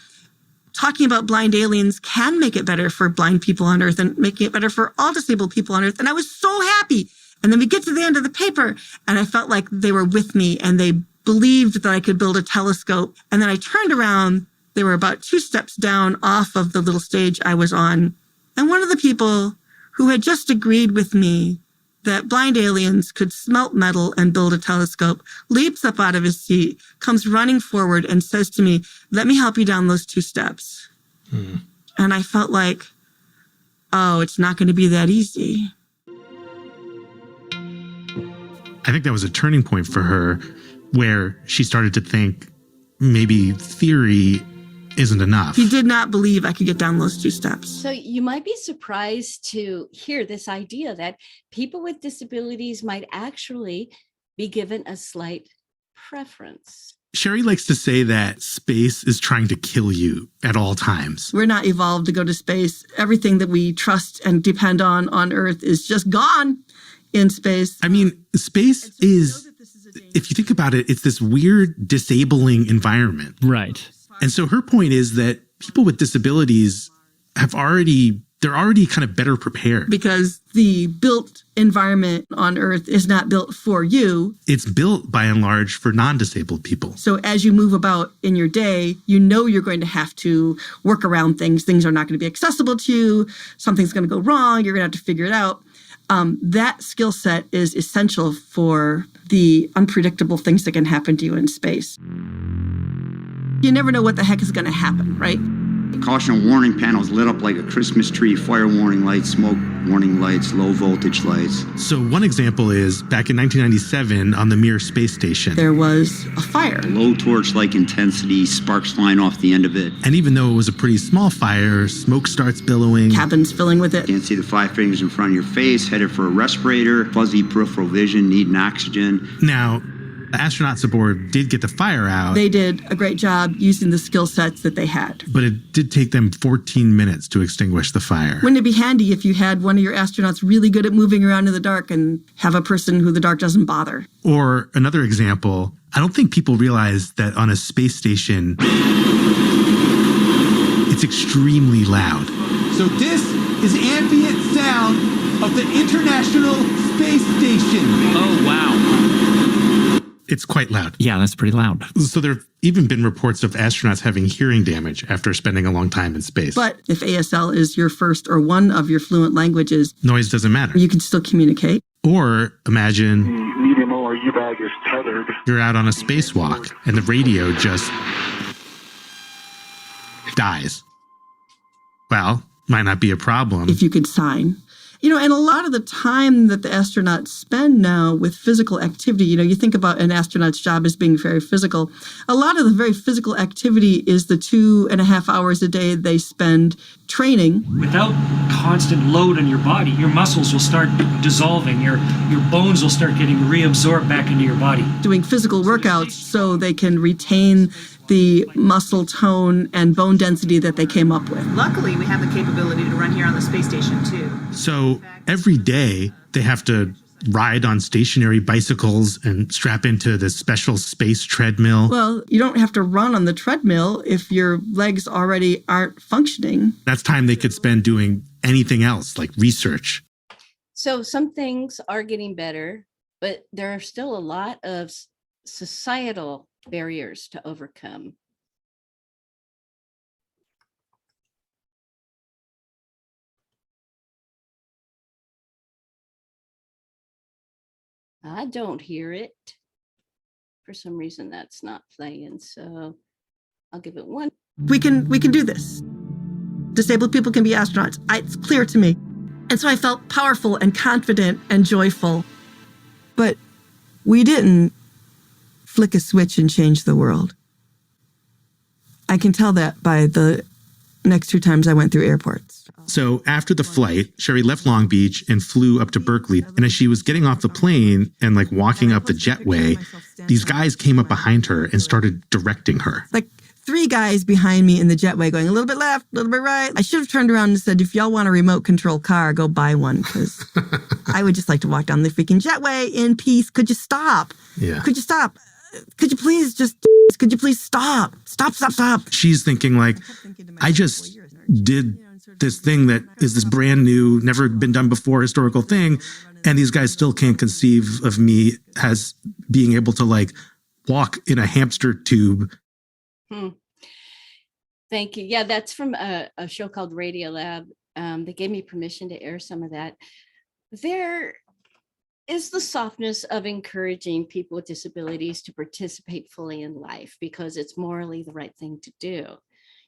talking about blind aliens can make it better for blind people on Earth and making it better for all disabled people on Earth. And I was so happy. And then we get to the end of the paper and I felt like they were with me and they believed that I could build a telescope. And then I turned around. They were about 2 steps down off of the little stage I was on. And one of the people who had just agreed with me that blind aliens could smelt metal and build a telescope leaps up out of his seat, comes running forward and says to me, "Let me help you down those 2 steps." And I felt like, oh, it's not going to be that easy. I think that was a turning point for her where she started to think maybe theory isn't enough. He did not believe I could get down those 2 steps. So you might be surprised to hear this idea that people with disabilities might actually be given a slight preference. Sherry likes to say that space is trying to kill you at all times. We're not evolved to go to space. Everything that we trust and depend on Earth is just gone in space. I mean, space is, if you think about it, it's this weird disabling environment. Right. And so her point is that people with disabilities, they're already kind of better prepared. Because the built environment on Earth is not built for you. It's built by and large for non-disabled people. So as you move about in your day, you know you're going to have to work around things. Things are not going to be accessible to you. Something's going to go wrong. You're going to have to figure it out. That skill set is essential for the unpredictable things that can happen to you in space. You never know what the heck is going to happen, right? The caution warning panels lit up like a Christmas tree, fire warning lights, smoke warning lights, low voltage lights. So one example is back in 1997 on the Mir space station. There was a fire. Low torch-like intensity, sparks flying off the end of it. And even though it was a pretty small fire, smoke starts billowing. Cabins filling with it. Can't see the 5 fingers in front of your face, headed for a respirator, fuzzy peripheral vision, needing oxygen. Now, the astronauts aboard did get the fire out. They did a great job using the skill sets that they had. But it did take them 14 minutes to extinguish the fire. Wouldn't it be handy if you had one of your astronauts really good at moving around in the dark and have a person who the dark doesn't bother? Or another example, I don't think people realize that on a space station, it's extremely loud. So this is ambient sound of the International Space Station. Oh, wow. It's quite loud. Yeah, that's pretty loud. So there have even been reports of astronauts having hearing damage after spending a long time in space. But if ASL is your first or one of your fluent languages, noise doesn't matter. You can still communicate. Or imagine medium ORU bag is tethered. You're out on a spacewalk and the radio just dies. Well, might not be a problem. If you could sign. You know, and a lot of the time that the astronauts spend now with physical activity, you know, you think about an astronaut's job as being very physical. A lot of the very physical activity is the 2.5 hours a day they spend training. Without constant load on your body, your muscles will start dissolving. Your bones will start getting reabsorbed back into your body. Doing physical workouts so they can retain the muscle tone and bone density that they came up with. Luckily, we have the capability to run here on the space station, too. So every day they have to ride on stationary bicycles and strap into this special space treadmill. Well, you don't have to run on the treadmill if your legs already aren't functioning. That's time they could spend doing anything else, like research. So some things are getting better, but there are still a lot of societal barriers to overcome. I don't hear it. For some reason that's not playing, so I'll give it one. We can do this. Disabled people can be astronauts. It's clear to me. And so I felt powerful and confident and joyful. But we didn't flick a switch and change the world. I can tell that by the next 2 times I went through airports. So after the flight, Sherry left Long Beach and flew up to Berkeley. And as she was getting off the plane and like walking up the jetway, these guys came up behind her and started directing her. Like 3 guys behind me in the jetway going a little bit left, a little bit right. I should have turned around and said, if y'all want a remote control car, go buy one, because I would just like to walk down the freaking jetway in peace. Could you stop? Yeah. Could you stop? Could you please stop? Stop. She's thinking like, I just did this thing that is this brand new, never been done before historical thing. And these guys still can't conceive of me as being able to like walk in a hamster tube. Thank you. Yeah, that's from a show called Radiolab. They gave me permission to air some of that. There is the softness of encouraging people with disabilities to participate fully in life because it's morally the right thing to do.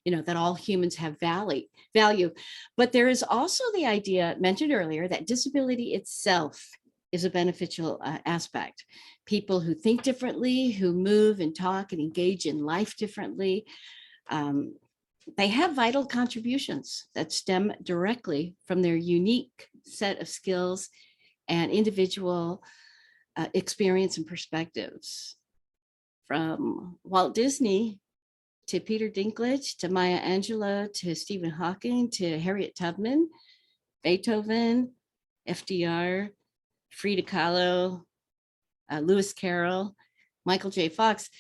You know, that all humans have value. But there is also the idea mentioned earlier that disability itself is a beneficial aspect. People who think differently, who move and talk and engage in life differently, they have vital contributions that stem directly from their unique set of skills and individual experience and perspectives. From Walt Disney to Peter Dinklage, to Maya Angelou, to Stephen Hawking, to Harriet Tubman, Beethoven, FDR, Frida Kahlo, Lewis Carroll, Michael J. Fox.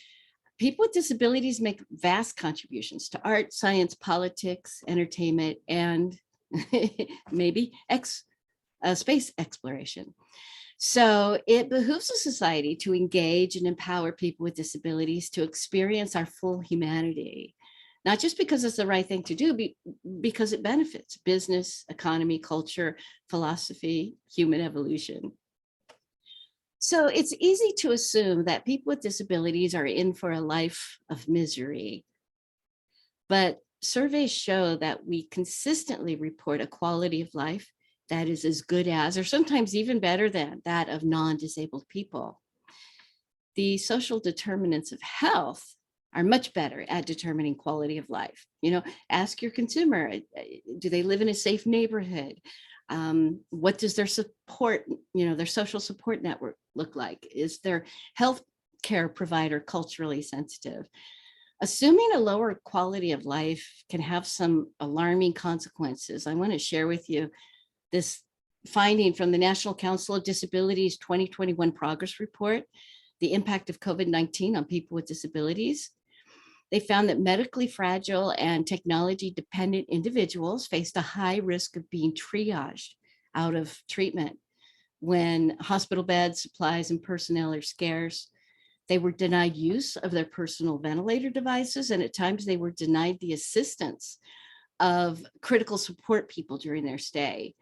People with disabilities make vast contributions to art, science, politics, entertainment, and maybe space exploration. So it behooves a society to engage and empower people with disabilities to experience our full humanity, not just because it's the right thing to do, because it benefits business, economy, culture, philosophy, human evolution. So it's easy to assume that people with disabilities are in for a life of misery. But surveys show that we consistently report a quality of life that is as good as, or sometimes even better than, that of non-disabled people. The social determinants of health are much better at determining quality of life. You know, ask your consumer, do they live in a safe neighborhood? What does their support, their social support network look like? Is their health care provider culturally sensitive? Assuming a lower quality of life can have some alarming consequences. I want to share with you this finding from the National Council of Disabilities 2021 Progress Report, the impact of COVID-19 on people with disabilities. They found that medically fragile and technology-dependent individuals faced a high risk of being triaged out of treatment when hospital beds, supplies, and personnel are scarce. They were denied use of their personal ventilator devices, and at times they were denied the assistance of critical support people during their stay.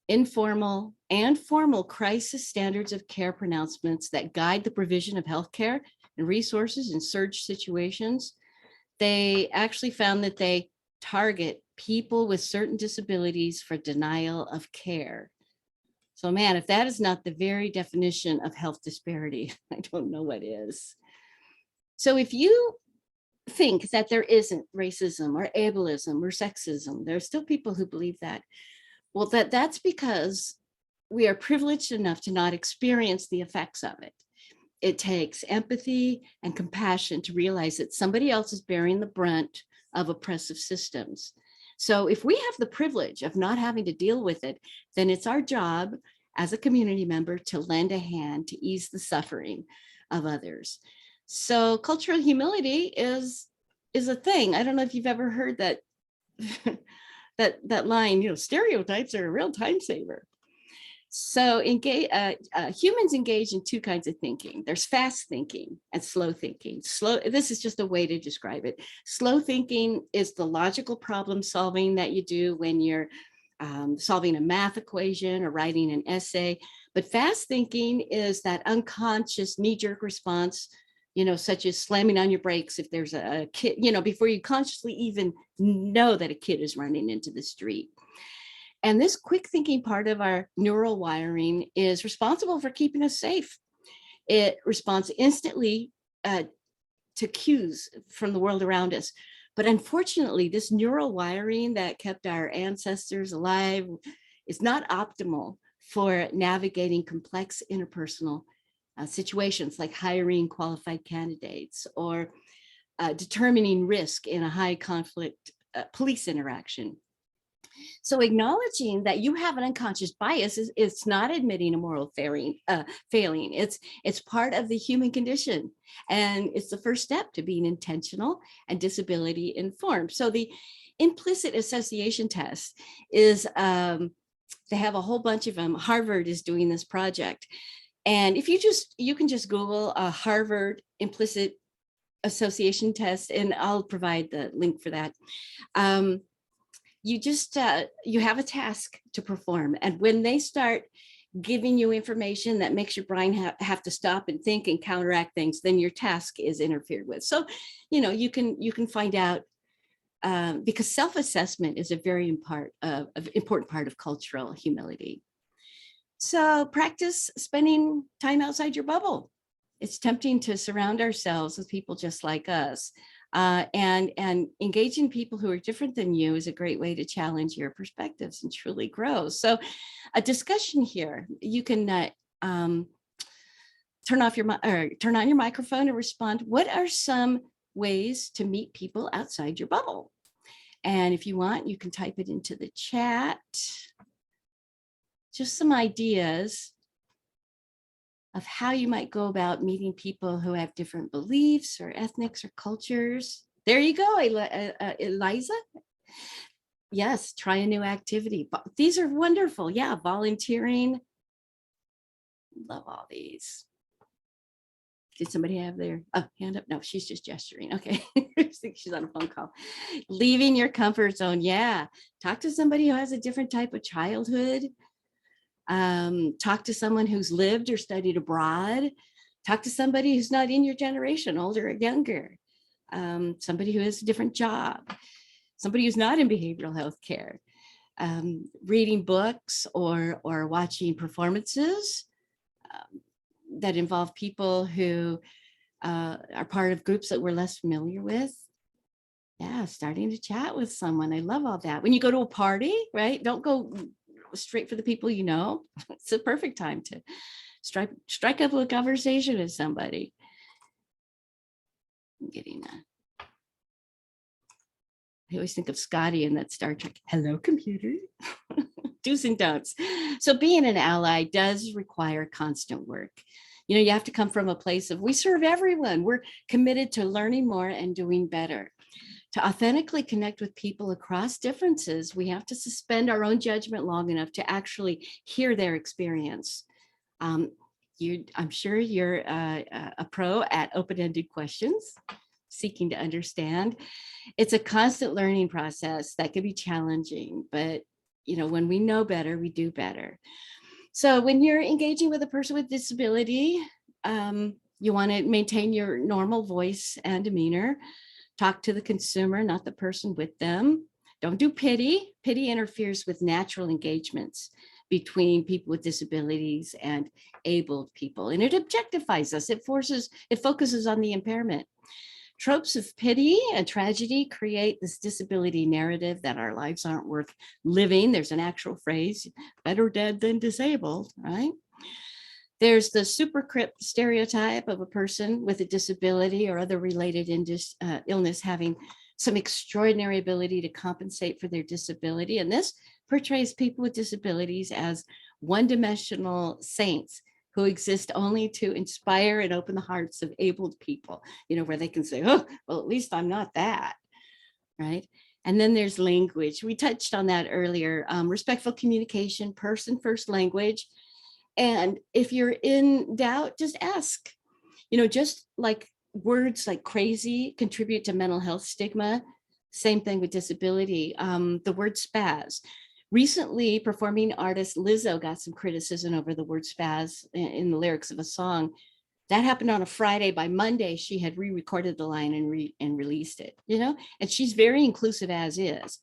Informal and formal crisis standards of care pronouncements that guide the provision of healthcare and resources in surge situations, they actually found that they target people with certain disabilities for denial of care. So man, if that is not the very definition of health disparity, I don't know what is. So if you think that there isn't racism or ableism or sexism, there are still people who believe that. Well, that's because we are privileged enough to not experience the effects of it. It takes empathy and compassion to realize that somebody else is bearing the brunt of oppressive systems. So if we have the privilege of not having to deal with it, then it's our job as a community member to lend a hand to ease the suffering of others. So cultural humility is a thing. I don't know if you've ever heard that that line, stereotypes are a real time saver. So humans engage in two kinds of thinking. There's fast thinking and slow thinking. This is just a way to describe it. Slow thinking is the logical problem solving that you do when you're solving a math equation or writing an essay. But fast thinking is that unconscious knee-jerk response, such as slamming on your brakes if there's a kid, before you consciously even know that a kid is running into the street. And this quick thinking part of our neural wiring is responsible for keeping us safe. It responds instantly to cues from the world around us. But unfortunately, this neural wiring that kept our ancestors alive is not optimal for navigating complex interpersonal situations like hiring qualified candidates or determining risk in a high conflict police interaction. So acknowledging that you have an unconscious bias it's not admitting a moral failing. It's part of the human condition. And it's the first step to being intentional and disability informed. So the implicit association test is, they have a whole bunch of them. Harvard is doing this project. And if you can just Google a Harvard implicit association test, and I'll provide the link for that. You have a task to perform. And when they start giving you information that makes your brain have to stop and think and counteract things, then your task is interfered with. So, you can find out, because self-assessment is a very important part of cultural humility. So practice spending time outside your bubble. It's tempting to surround ourselves with people just like us. And engaging people who are different than you is a great way to challenge your perspectives and truly grow. So a discussion here, you can turn on your microphone and respond. What are some ways to meet people outside your bubble? And if you want, you can type it into the chat. Just some ideas of how you might go about meeting people who have different beliefs or ethnics or cultures. There you go, Eliza. Yes, try a new activity. These are wonderful. Yeah, volunteering. Love all these. Did somebody have their hand up? No, she's just gesturing. Okay, I think she's on a phone call. Leaving your comfort zone. Yeah, talk to somebody who has a different type of childhood. Talk to someone who's lived or studied abroad. Talk to somebody who's not in your generation, older or younger. Somebody who has a different job. Somebody who's not in behavioral health care. Reading books or watching performances that involve people who are part of groups that we're less familiar with. Yeah, starting to chat with someone. I love all that. When you go to a party, right? Don't go straight for the people you know. It's a perfect time to strike up a conversation with somebody. I'm getting that. I always think of Scotty in that Star Trek, hello, computer. Do's and don'ts. So being an ally does require constant work. You know, you have to come from a place of we serve everyone. We're committed to learning more and doing better. To authentically connect with people across differences, we have to suspend our own judgment long enough to actually hear their experience. I'm sure you're a pro at open-ended questions, seeking to understand. It's a constant learning process that can be challenging, but you know, when we know better, we do better. So when you're engaging with a person with disability, you want to maintain your normal voice and demeanor. Talk to the consumer, not the person with them. Don't do pity. Pity interferes with natural engagements between people with disabilities and abled people, and it objectifies us. It focuses on the impairment. Tropes of pity and tragedy create this disability narrative that our lives aren't worth living. There's an actual phrase, better dead than disabled, right? There's the Ccrd stereotype of a person with a disability or other related illness having some extraordinary ability to compensate for their disability. And this portrays people with disabilities as one-dimensional saints who exist only to inspire and open the hearts of abled people, you know, where they can say, oh, well, at least I'm not that, right? And then there's language. We touched on that earlier. Respectful communication, person-first language. And if you're in doubt, just ask. You know, just like words like crazy contribute to mental health stigma, same thing with disability. The word spaz. Recently, performing artist Lizzo got some criticism over the word spaz in the lyrics of a song. That happened on a Friday. By Monday, she had re-recorded the line and released it, you know, and she's very inclusive as is.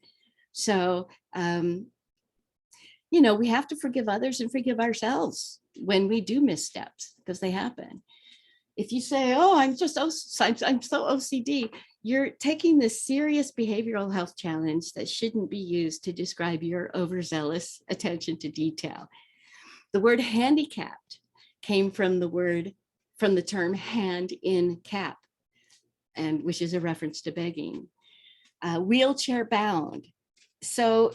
So, you know, we have to forgive others and forgive ourselves when we do missteps, because they happen. If you say, oh, I'm so OCD, you're taking this serious behavioral health challenge that shouldn't be used to describe your overzealous attention to detail. The word handicapped came from the term hand in cap, and which is a reference to begging. Wheelchair bound. So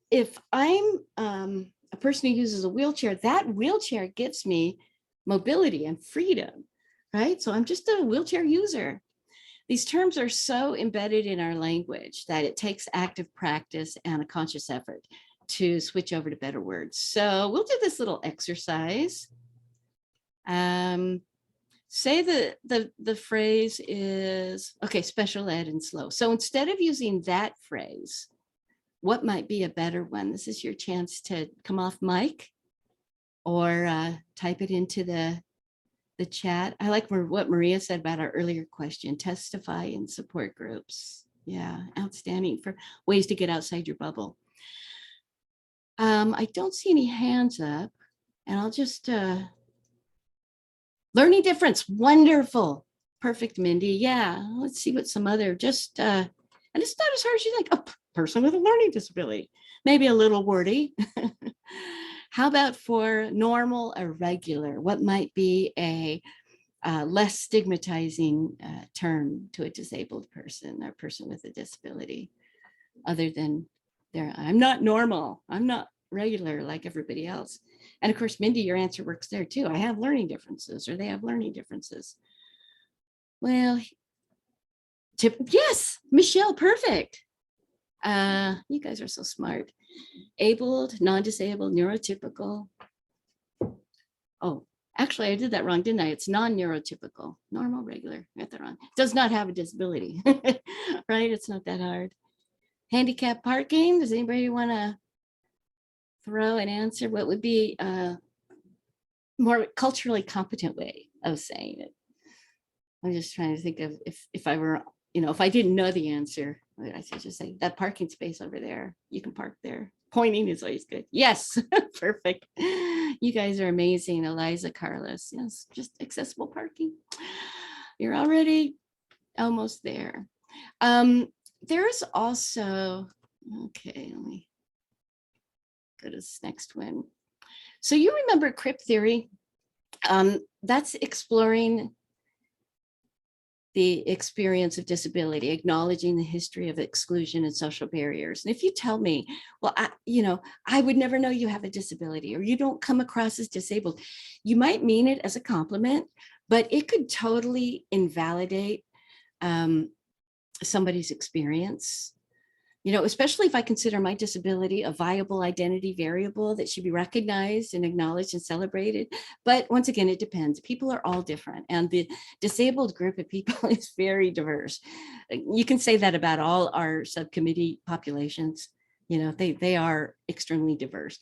if I'm a person who uses a wheelchair, that wheelchair gives me mobility and freedom, right? So I'm just a wheelchair user. These terms are so embedded in our language that it takes active practice and a conscious effort to switch over to better words. So we'll do this little exercise. Say the phrase is, okay, special ed and slow. So instead of using that phrase, what might be a better one? This is your chance to come off mic or type it into the chat. I like what Maria said about our earlier question, testify in support groups. Yeah, outstanding for ways to get outside your bubble. I don't see any hands up, and I'll just, learning difference, wonderful. Perfect, Mindy. Yeah, let's see what some other, just, and it's not as hard as you think, a person with a learning disability, maybe a little wordy. How about for normal or regular? What might be a less stigmatizing term to a disabled person or person with a disability, other than I'm not normal. I'm not regular like everybody else. And of course, Mindy, your answer works there too. I have learning differences, or they have learning differences. Well, yes, Michelle, perfect. You guys are so smart. Abled, non-disabled, neurotypical. Oh, actually, I did that wrong, didn't I? It's non-neurotypical, normal, regular. I got that wrong. Does not have a disability, right? It's not that hard. Handicap parking. Does anybody want to throw an answer? What would be a more culturally competent way of saying it? I'm just trying to think of if I were, if I didn't know the answer, I should just say that parking space over there, you can park there. Pointing is always good. Yes, perfect. You guys are amazing. Eliza, Carlos. Yes, just accessible parking. You're already almost there. There's also, okay, let me go to this next one. So you remember crip theory? That's exploring the experience of disability, acknowledging the history of exclusion and social barriers. And if you tell me, well, I would never know you have a disability, or you don't come across as disabled, you might mean it as a compliment, but it could totally invalidate somebody's experience. Especially if I consider my disability a viable identity variable that should be recognized and acknowledged and celebrated. But once again, it depends. People are all different, and the disabled group of people is very diverse. You can say that about all our subcommittee populations. They are extremely diverse.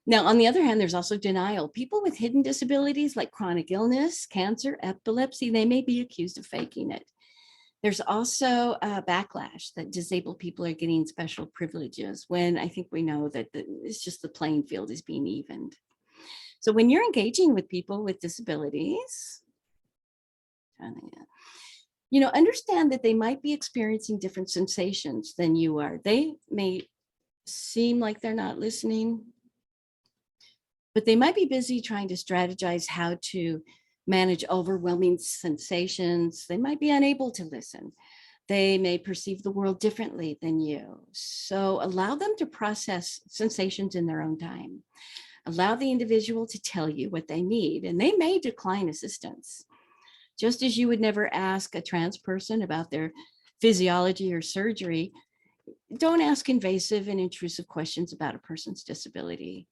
Now, on the other hand, there's also denial. People with hidden disabilities like chronic illness, cancer, epilepsy, they may be accused of faking it. There's also a backlash that disabled people are getting special privileges, when I think we know that it's just the playing field is being evened. So when you're engaging with people with disabilities, understand that they might be experiencing different sensations than you are. They may seem like they're not listening, but they might be busy trying to strategize how to manage overwhelming sensations. They might be unable to listen. They may perceive the world differently than you. So allow them to process sensations in their own time. Allow the individual to tell you what they need, and they may decline assistance. Just as you would never ask a trans person about their physiology or surgery, don't ask invasive and intrusive questions about a person's disability.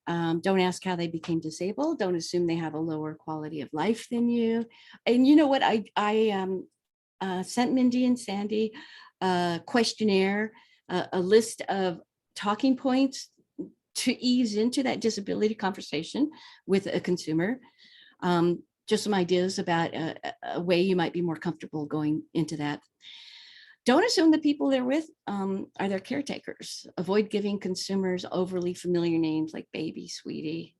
Don't ask how they became disabled. Don't assume they have a lower quality of life than you. And you know what? I sent Mindy and Sandy a questionnaire, a list of talking points to ease into that disability conversation with a consumer. Just some ideas about a way you might be more comfortable going into that. Don't assume the people they're with are their caretakers. Avoid giving consumers overly familiar names like baby, sweetie.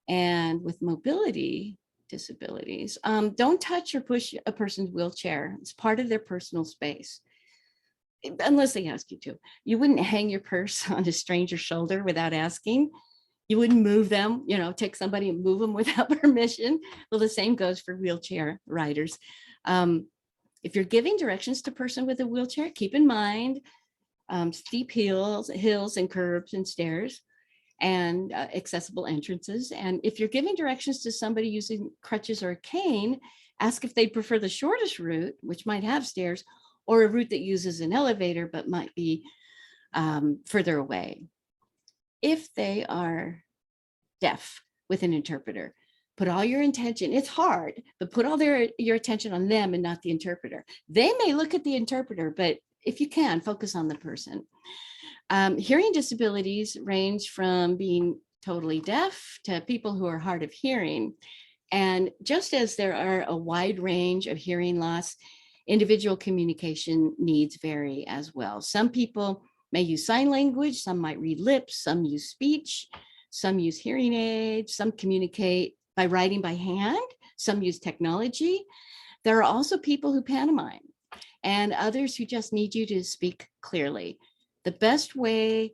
And with mobility disabilities, don't touch or push a person's wheelchair. It's part of their personal space, unless they ask you to. You wouldn't hang your purse on a stranger's shoulder without asking. You wouldn't move them, take somebody and move them without permission. Well, the same goes for wheelchair riders. If you're giving directions to a person with a wheelchair, keep in mind steep hills and curbs and stairs and accessible entrances. And if you're giving directions to somebody using crutches or a cane, ask if they prefer the shortest route, which might have stairs, or a route that uses an elevator but might be further away. If they are deaf with an interpreter, put all your attention, it's hard, but put all your attention on them and not the interpreter. They may look at the interpreter, but if you can, focus on the person. Hearing disabilities range from being totally deaf to people who are hard of hearing. And just as there are a wide range of hearing loss, individual communication needs vary as well. Some people may use sign language, some might read lips, some use speech, some use hearing aids, some communicate by writing by hand, some use technology. There are also people who pantomime and others who just need you to speak clearly. The best way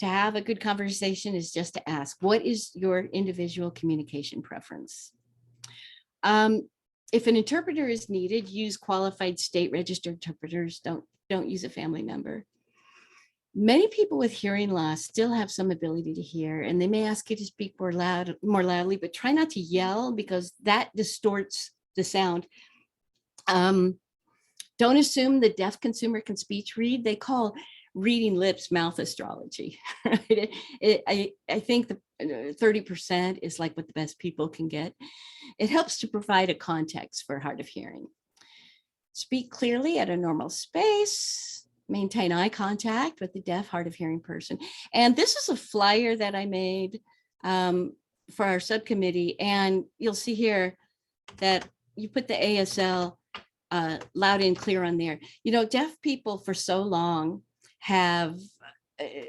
to have a good conversation is just to ask, what is your individual communication preference? If an interpreter is needed, use qualified state registered interpreters. Don't use a family member. Many people with hearing loss still have some ability to hear, and they may ask you to speak more loudly, but try not to yell because that distorts the sound. Don't assume the deaf consumer can speech read. They call reading lips mouth astrology. Right? I think the 30% is like what the best people can get. It helps to provide a context for hard of hearing. Speak clearly at a normal space. Maintain eye contact with the deaf, hard of hearing person. And this is a flyer that I made for our subcommittee. And you'll see here that you put the ASL loud and clear on there. You know, deaf people for so long have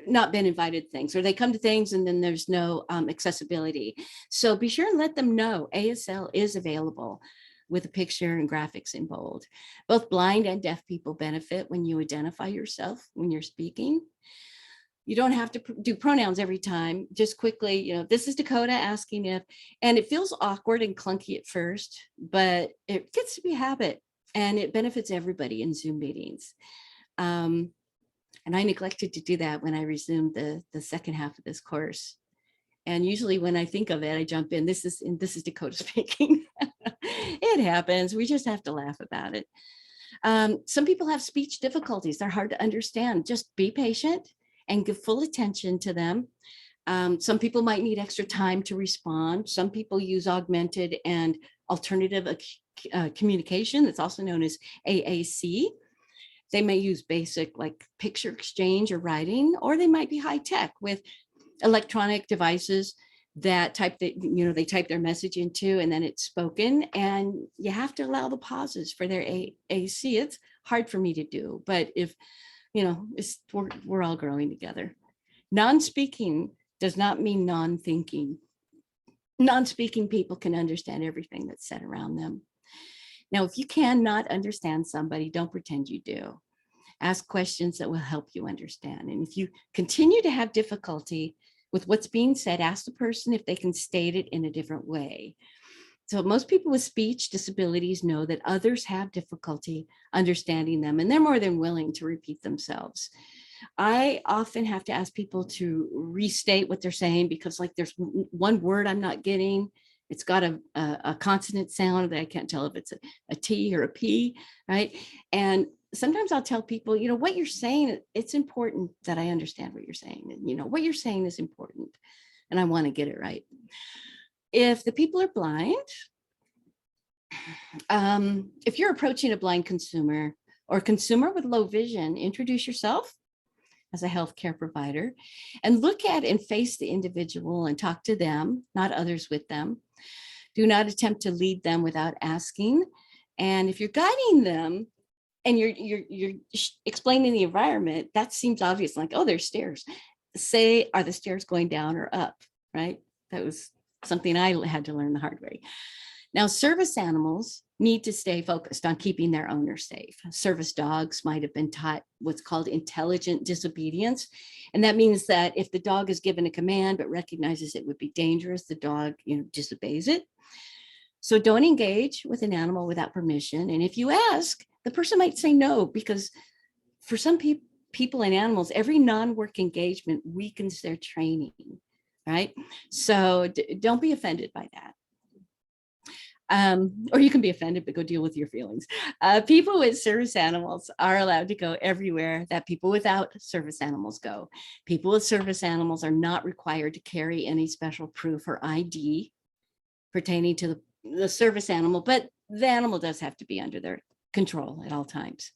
not been invited to things, or they come to things and then there's no accessibility. So be sure and let them know ASL is available with a picture and graphics in bold. Both blind and deaf people benefit when you identify yourself when you're speaking. You don't have to do pronouns every time. Just quickly, you know, this is Dakota asking if, and it feels awkward and clunky at first, but it gets to be a habit and it benefits everybody in Zoom meetings. And I neglected to do that when I resumed the second half of this course. And usually when I think of it, I jump in. This is Dakota speaking. It happens. We just have to laugh about it. Some people have speech difficulties. They're hard to understand. Just be patient and give full attention to them. Some people might need extra time to respond. Some people use augmented and alternative communication. That's also known as AAC. They may use basic like picture exchange or writing, or they might be high tech with electronic devices that they type their message into and then it's spoken, and you have to allow the pauses for their AC. It's hard for me to do, but if, you know, we're all growing together. Non-speaking does not mean non-thinking. Non-speaking people can understand everything that's said around them. Now, if you cannot understand somebody, don't pretend you do. Ask questions that will help you understand. And if you continue to have difficulty with what's being said, ask the person if they can state it in a different way. So most people with speech disabilities know that others have difficulty understanding them, and they're more than willing to repeat themselves. I often have to ask people to restate what they're saying because like there's one word I'm not getting. It's got a consonant sound that I can't tell if it's a T or a P, right? And sometimes I'll tell people, you know, what you're saying, it's important that I understand what you're saying. And, you know, what you're saying is important and I want to get it right. If the people are blind, if you're approaching a blind consumer or consumer with low vision, introduce yourself as a healthcare provider and look at and face the individual and talk to them, not others with them. Do not attempt to lead them without asking. And if you're guiding them and you're explaining the environment, that seems obvious, like, oh, there's stairs. Say, are the stairs going down or up, right? That was something I had to learn the hard way. Now, service animals need to stay focused on keeping their owner safe. Service dogs might have been taught what's called intelligent disobedience. And that means that if the dog is given a command but recognizes it would be dangerous, the dog, you know, disobeys it. So don't engage with an animal without permission. And if you ask, the person might say no, because for some people and animals, every non-work engagement weakens their training, right? So don't be offended by that. Or you can be offended, but go deal with your feelings. People with service animals are allowed to go everywhere that people without service animals go. People with service animals are not required to carry any special proof or ID pertaining to the service animal, but the animal does have to be under their control at all times.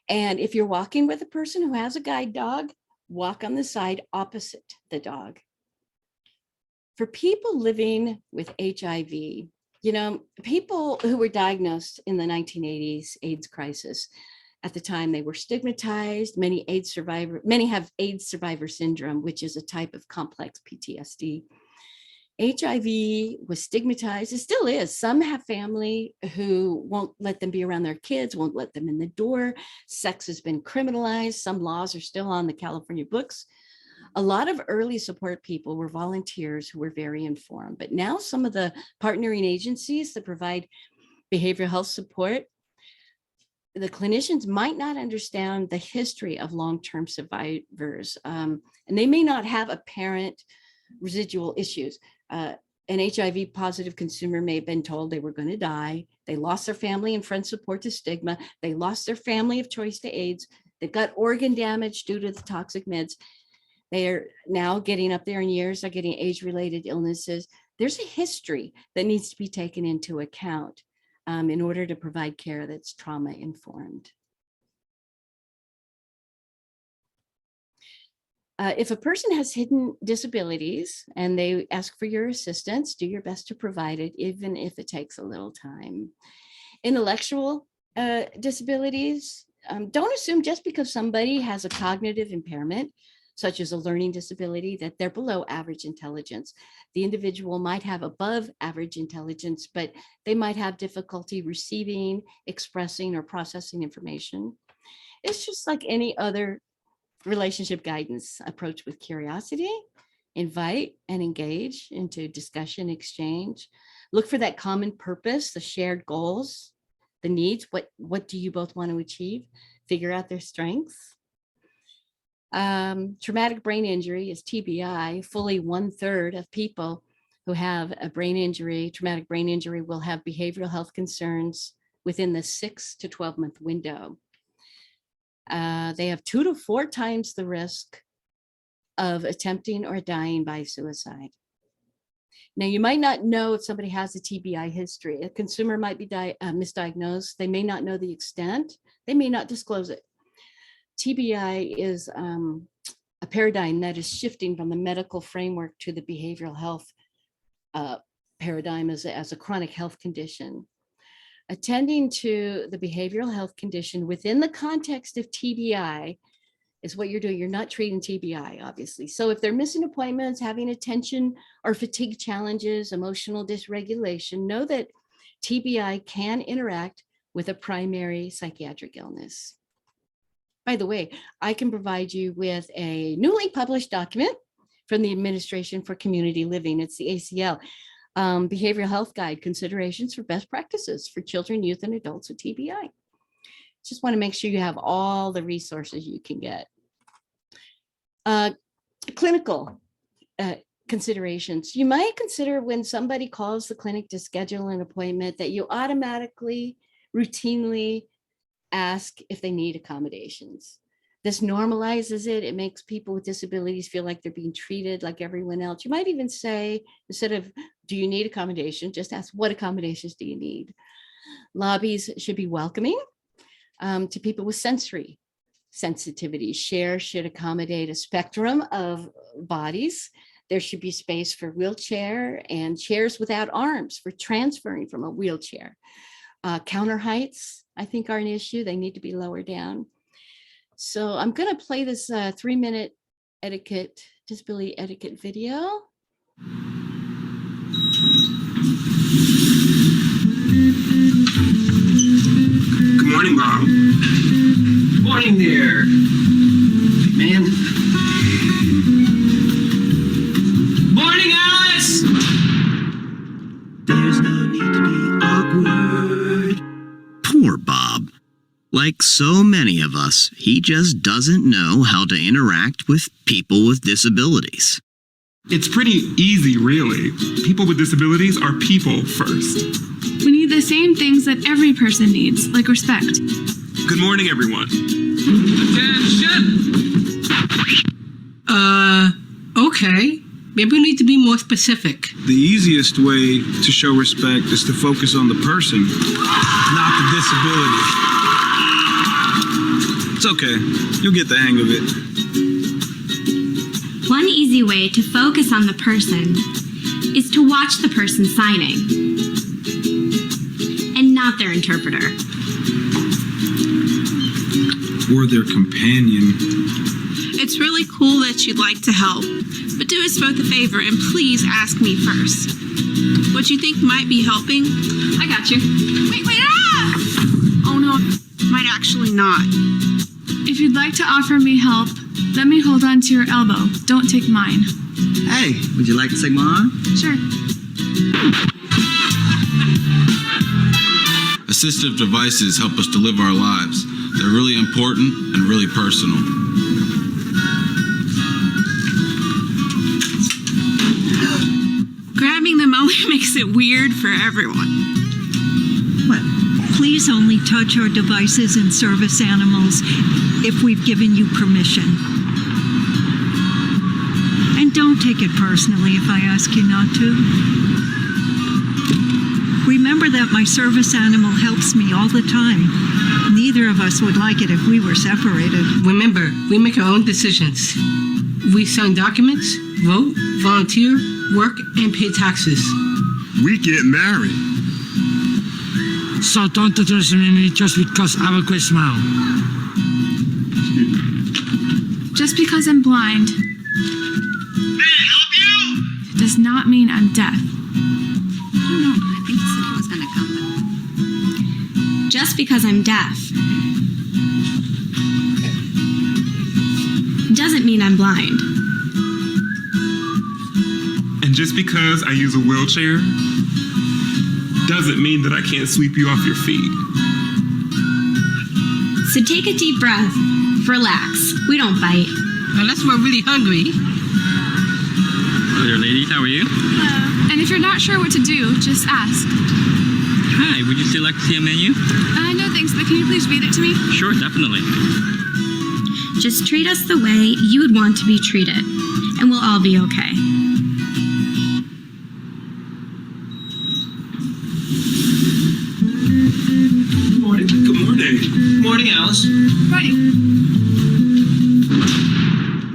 And if you're walking with a person who has a guide dog, walk on the side opposite the dog. For people living with HIV, you know, people who were diagnosed in the 1980s AIDS crisis, at the time they were stigmatized. Many have AIDS survivor syndrome, which is a type of complex PTSD. HIV was stigmatized. It still is. Some have family who won't let them be around their kids, won't let them in the door. Sex has been criminalized. Some laws are still on the California books. A lot of early support people were volunteers who were very informed, but now some of the partnering agencies that provide behavioral health support, the clinicians might not understand the history of long-term survivors, and they may not have apparent residual issues. An HIV positive consumer may have been told they were going to die. They lost their family and friend support to stigma. They lost their family of choice to AIDS. They've got organ damage due to the toxic meds. They are now getting up there in years, are getting age-related illnesses. There's a history that needs to be taken into account in order to provide care that's trauma-informed. If a person has hidden disabilities and they ask for your assistance, do your best to provide it, even if it takes a little time. Intellectual disabilities, don't assume just because somebody has a cognitive impairment, such as a learning disability, that they're below average intelligence. The individual might have above average intelligence, but they might have difficulty receiving, expressing, or processing information. It's just like any other relationship guidance. Approach with curiosity, invite and engage into discussion, exchange. Look for that common purpose, the shared goals, the needs. What do you both want to achieve? Figure out their strengths. Traumatic brain injury is TBI. Fully 1/3 of people who have a brain injury, traumatic brain injury, will have behavioral health concerns within the 6 to 12 month window. They have 2 to 4 times the risk of attempting or dying by suicide. Now, you might not know if somebody has a TBI history. A consumer might be misdiagnosed. They may not know the extent. They may not disclose it. TBI is a paradigm that is shifting from the medical framework to the behavioral health paradigm as a chronic health condition. Attending to the behavioral health condition within the context of TBI is what you're doing. You're not treating TBI, obviously. So if they're missing appointments, having attention or fatigue challenges, emotional dysregulation, know that TBI can interact with a primary psychiatric illness. By the way, I can provide you with a newly published document from the Administration for Community Living. It's the ACL. Behavioral Health Guide, Considerations for Best Practices for Children, Youth, and Adults with TBI. Just want to make sure you have all the resources you can get. Clinical considerations. You might consider when somebody calls the clinic to schedule an appointment that you automatically, routinely ask if they need accommodations. This normalizes it. It makes people with disabilities feel like they're being treated like everyone else. You might even say, instead of, do you need accommodation? Just ask, what accommodations do you need? Lobbies should be welcoming to people with sensory sensitivity. Share should accommodate a spectrum of bodies. There should be space for wheelchair and chairs without arms for transferring from a wheelchair. Counter heights, I think, are an issue. They need to be lower down. So I'm going to play this 3-minute disability etiquette video. Good morning, Mom. Morning there, man. Morning, Alice! There's no need to be awkward. Poor Bob. Like so many of us, he just doesn't know how to interact with people with disabilities. It's pretty easy, really. People with disabilities are people first. We need the same things that every person needs, like respect. Good morning, everyone. Attention! Okay. Maybe we need to be more specific. The easiest way to show respect is to focus on the person, not the disability. It's okay. You'll get the hang of it. One easy way to focus on the person is to watch the person signing and not their interpreter. Or their companion. It's really cool that you'd like to help, but do us both a favor and please ask me first. What you think might be helping? I got you. Wait, ah! Oh no, might actually not. If you'd like to offer me help, let me hold on to your elbow. Don't take mine. Hey, would you like to take mine? Sure. A Assistive devices help us to live our lives. They're really important and really personal. Grabbing them only makes it weird for everyone. What? Please only touch our devices and service animals if we've given you permission. And don't take it personally if I ask you not to. Remember that my service animal helps me all the time. Neither of us would like it if we were separated. Remember, we make our own decisions. We sign documents, vote, volunteer, work, and pay taxes. We get married. So don't address me just because I have a great smile. Just because I'm blind. May I help you? Does not mean I'm deaf. I don't know. I think he said he was going to come. But just because I'm deaf doesn't mean I'm blind. And just because I use a wheelchair doesn't mean that I can't sweep you off your feet. So take a deep breath. Relax. We don't bite. Unless we're really hungry. Hello there, ladies. How are you? Hello. And if you're not sure what to do, just ask. Hi. Would you still like to see a menu? No thanks, but can you please read it to me? Sure, definitely. Just treat us the way you would want to be treated, and we'll all be okay. Good morning. Good morning. Good morning, Alice. Right.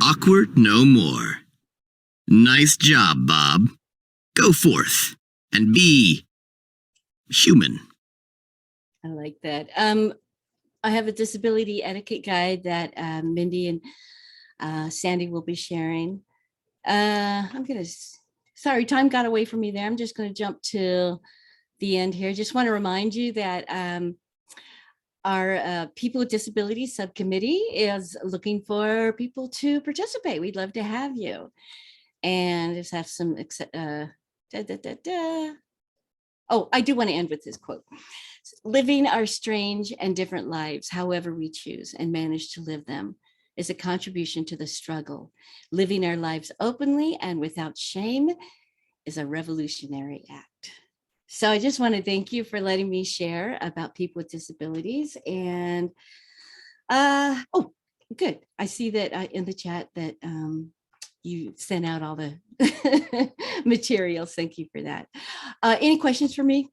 Awkward no more. Nice job, Bob. Go forth and be human. I like that. I have a disability etiquette guide that Mindy and Sandy will be sharing. Sorry, time got away from me there. I'm just going to jump to the end here. Just want to remind you that our People with Disabilities Subcommittee is looking for people to participate. We'd love to have you. And just have some, Oh, I do want to end with this quote. Living our strange and different lives, however we choose and manage to live them, is a contribution to the struggle. Living our lives openly and without shame is a revolutionary act. So I just want to thank you for letting me share about people with disabilities. And oh, good. I see that in the chat that you sent out all the materials. Thank you for that. Any questions for me?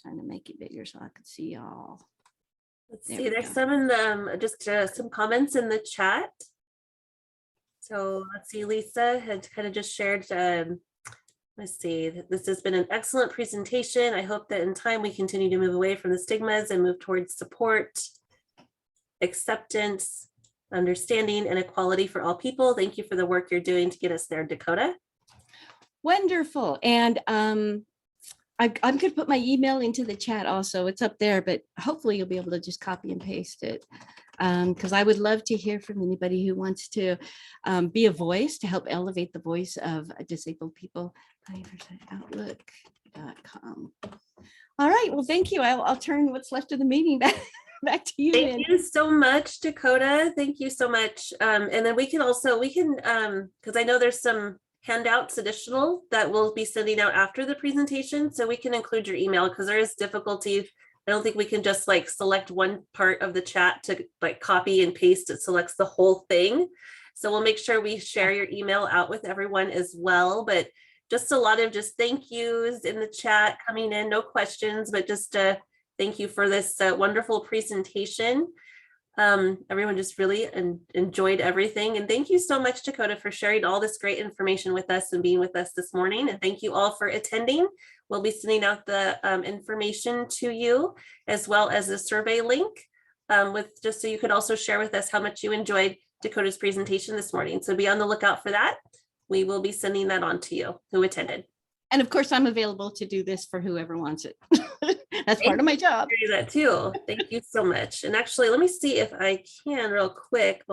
Trying to make it bigger so I can see y'all. Let's see, there's some in the, just some comments in the chat. So let's see, Lisa had kind of just shared, let's see, this has been an excellent presentation. I hope that in time we continue to move away from the stigmas and move towards support, acceptance, understanding, and equality for all people. Thank you for the work you're doing to get us there, Dakota. Wonderful. And I'm going to put my email into the chat also. It's up there, but hopefully you'll be able to just copy and paste it. Because I would love to hear from anybody who wants to be a voice to help elevate the voice of disabled people. Outlook.com. All right. Well, thank you. I'll turn what's left of the meeting back to you. Thank you so much, Dakota. Thank you so much. And then we can because I know there's some handouts additional that we'll be sending out after the presentation, so we can include your email because there is difficulty. I don't think we can just like select one part of the chat to like copy and paste. It selects the whole thing. So we'll make sure we share your email out with everyone as well. But just a lot of just thank yous in the chat coming in, no questions, but just thank you for this wonderful presentation. Everyone just really enjoyed everything. And thank you so much, Dakota, for sharing all this great information with us and being with us this morning. And thank you all for attending. We'll be sending out the information to you as well as the survey link with just so you could also share with us how much you enjoyed Dakota's presentation this morning. So be on the lookout for that. We will be sending that on to you who attended. And of course, I'm available to do this for whoever wants it. That's part of my job. Do that too. Thank you so much. And actually, let me see if I can real quick.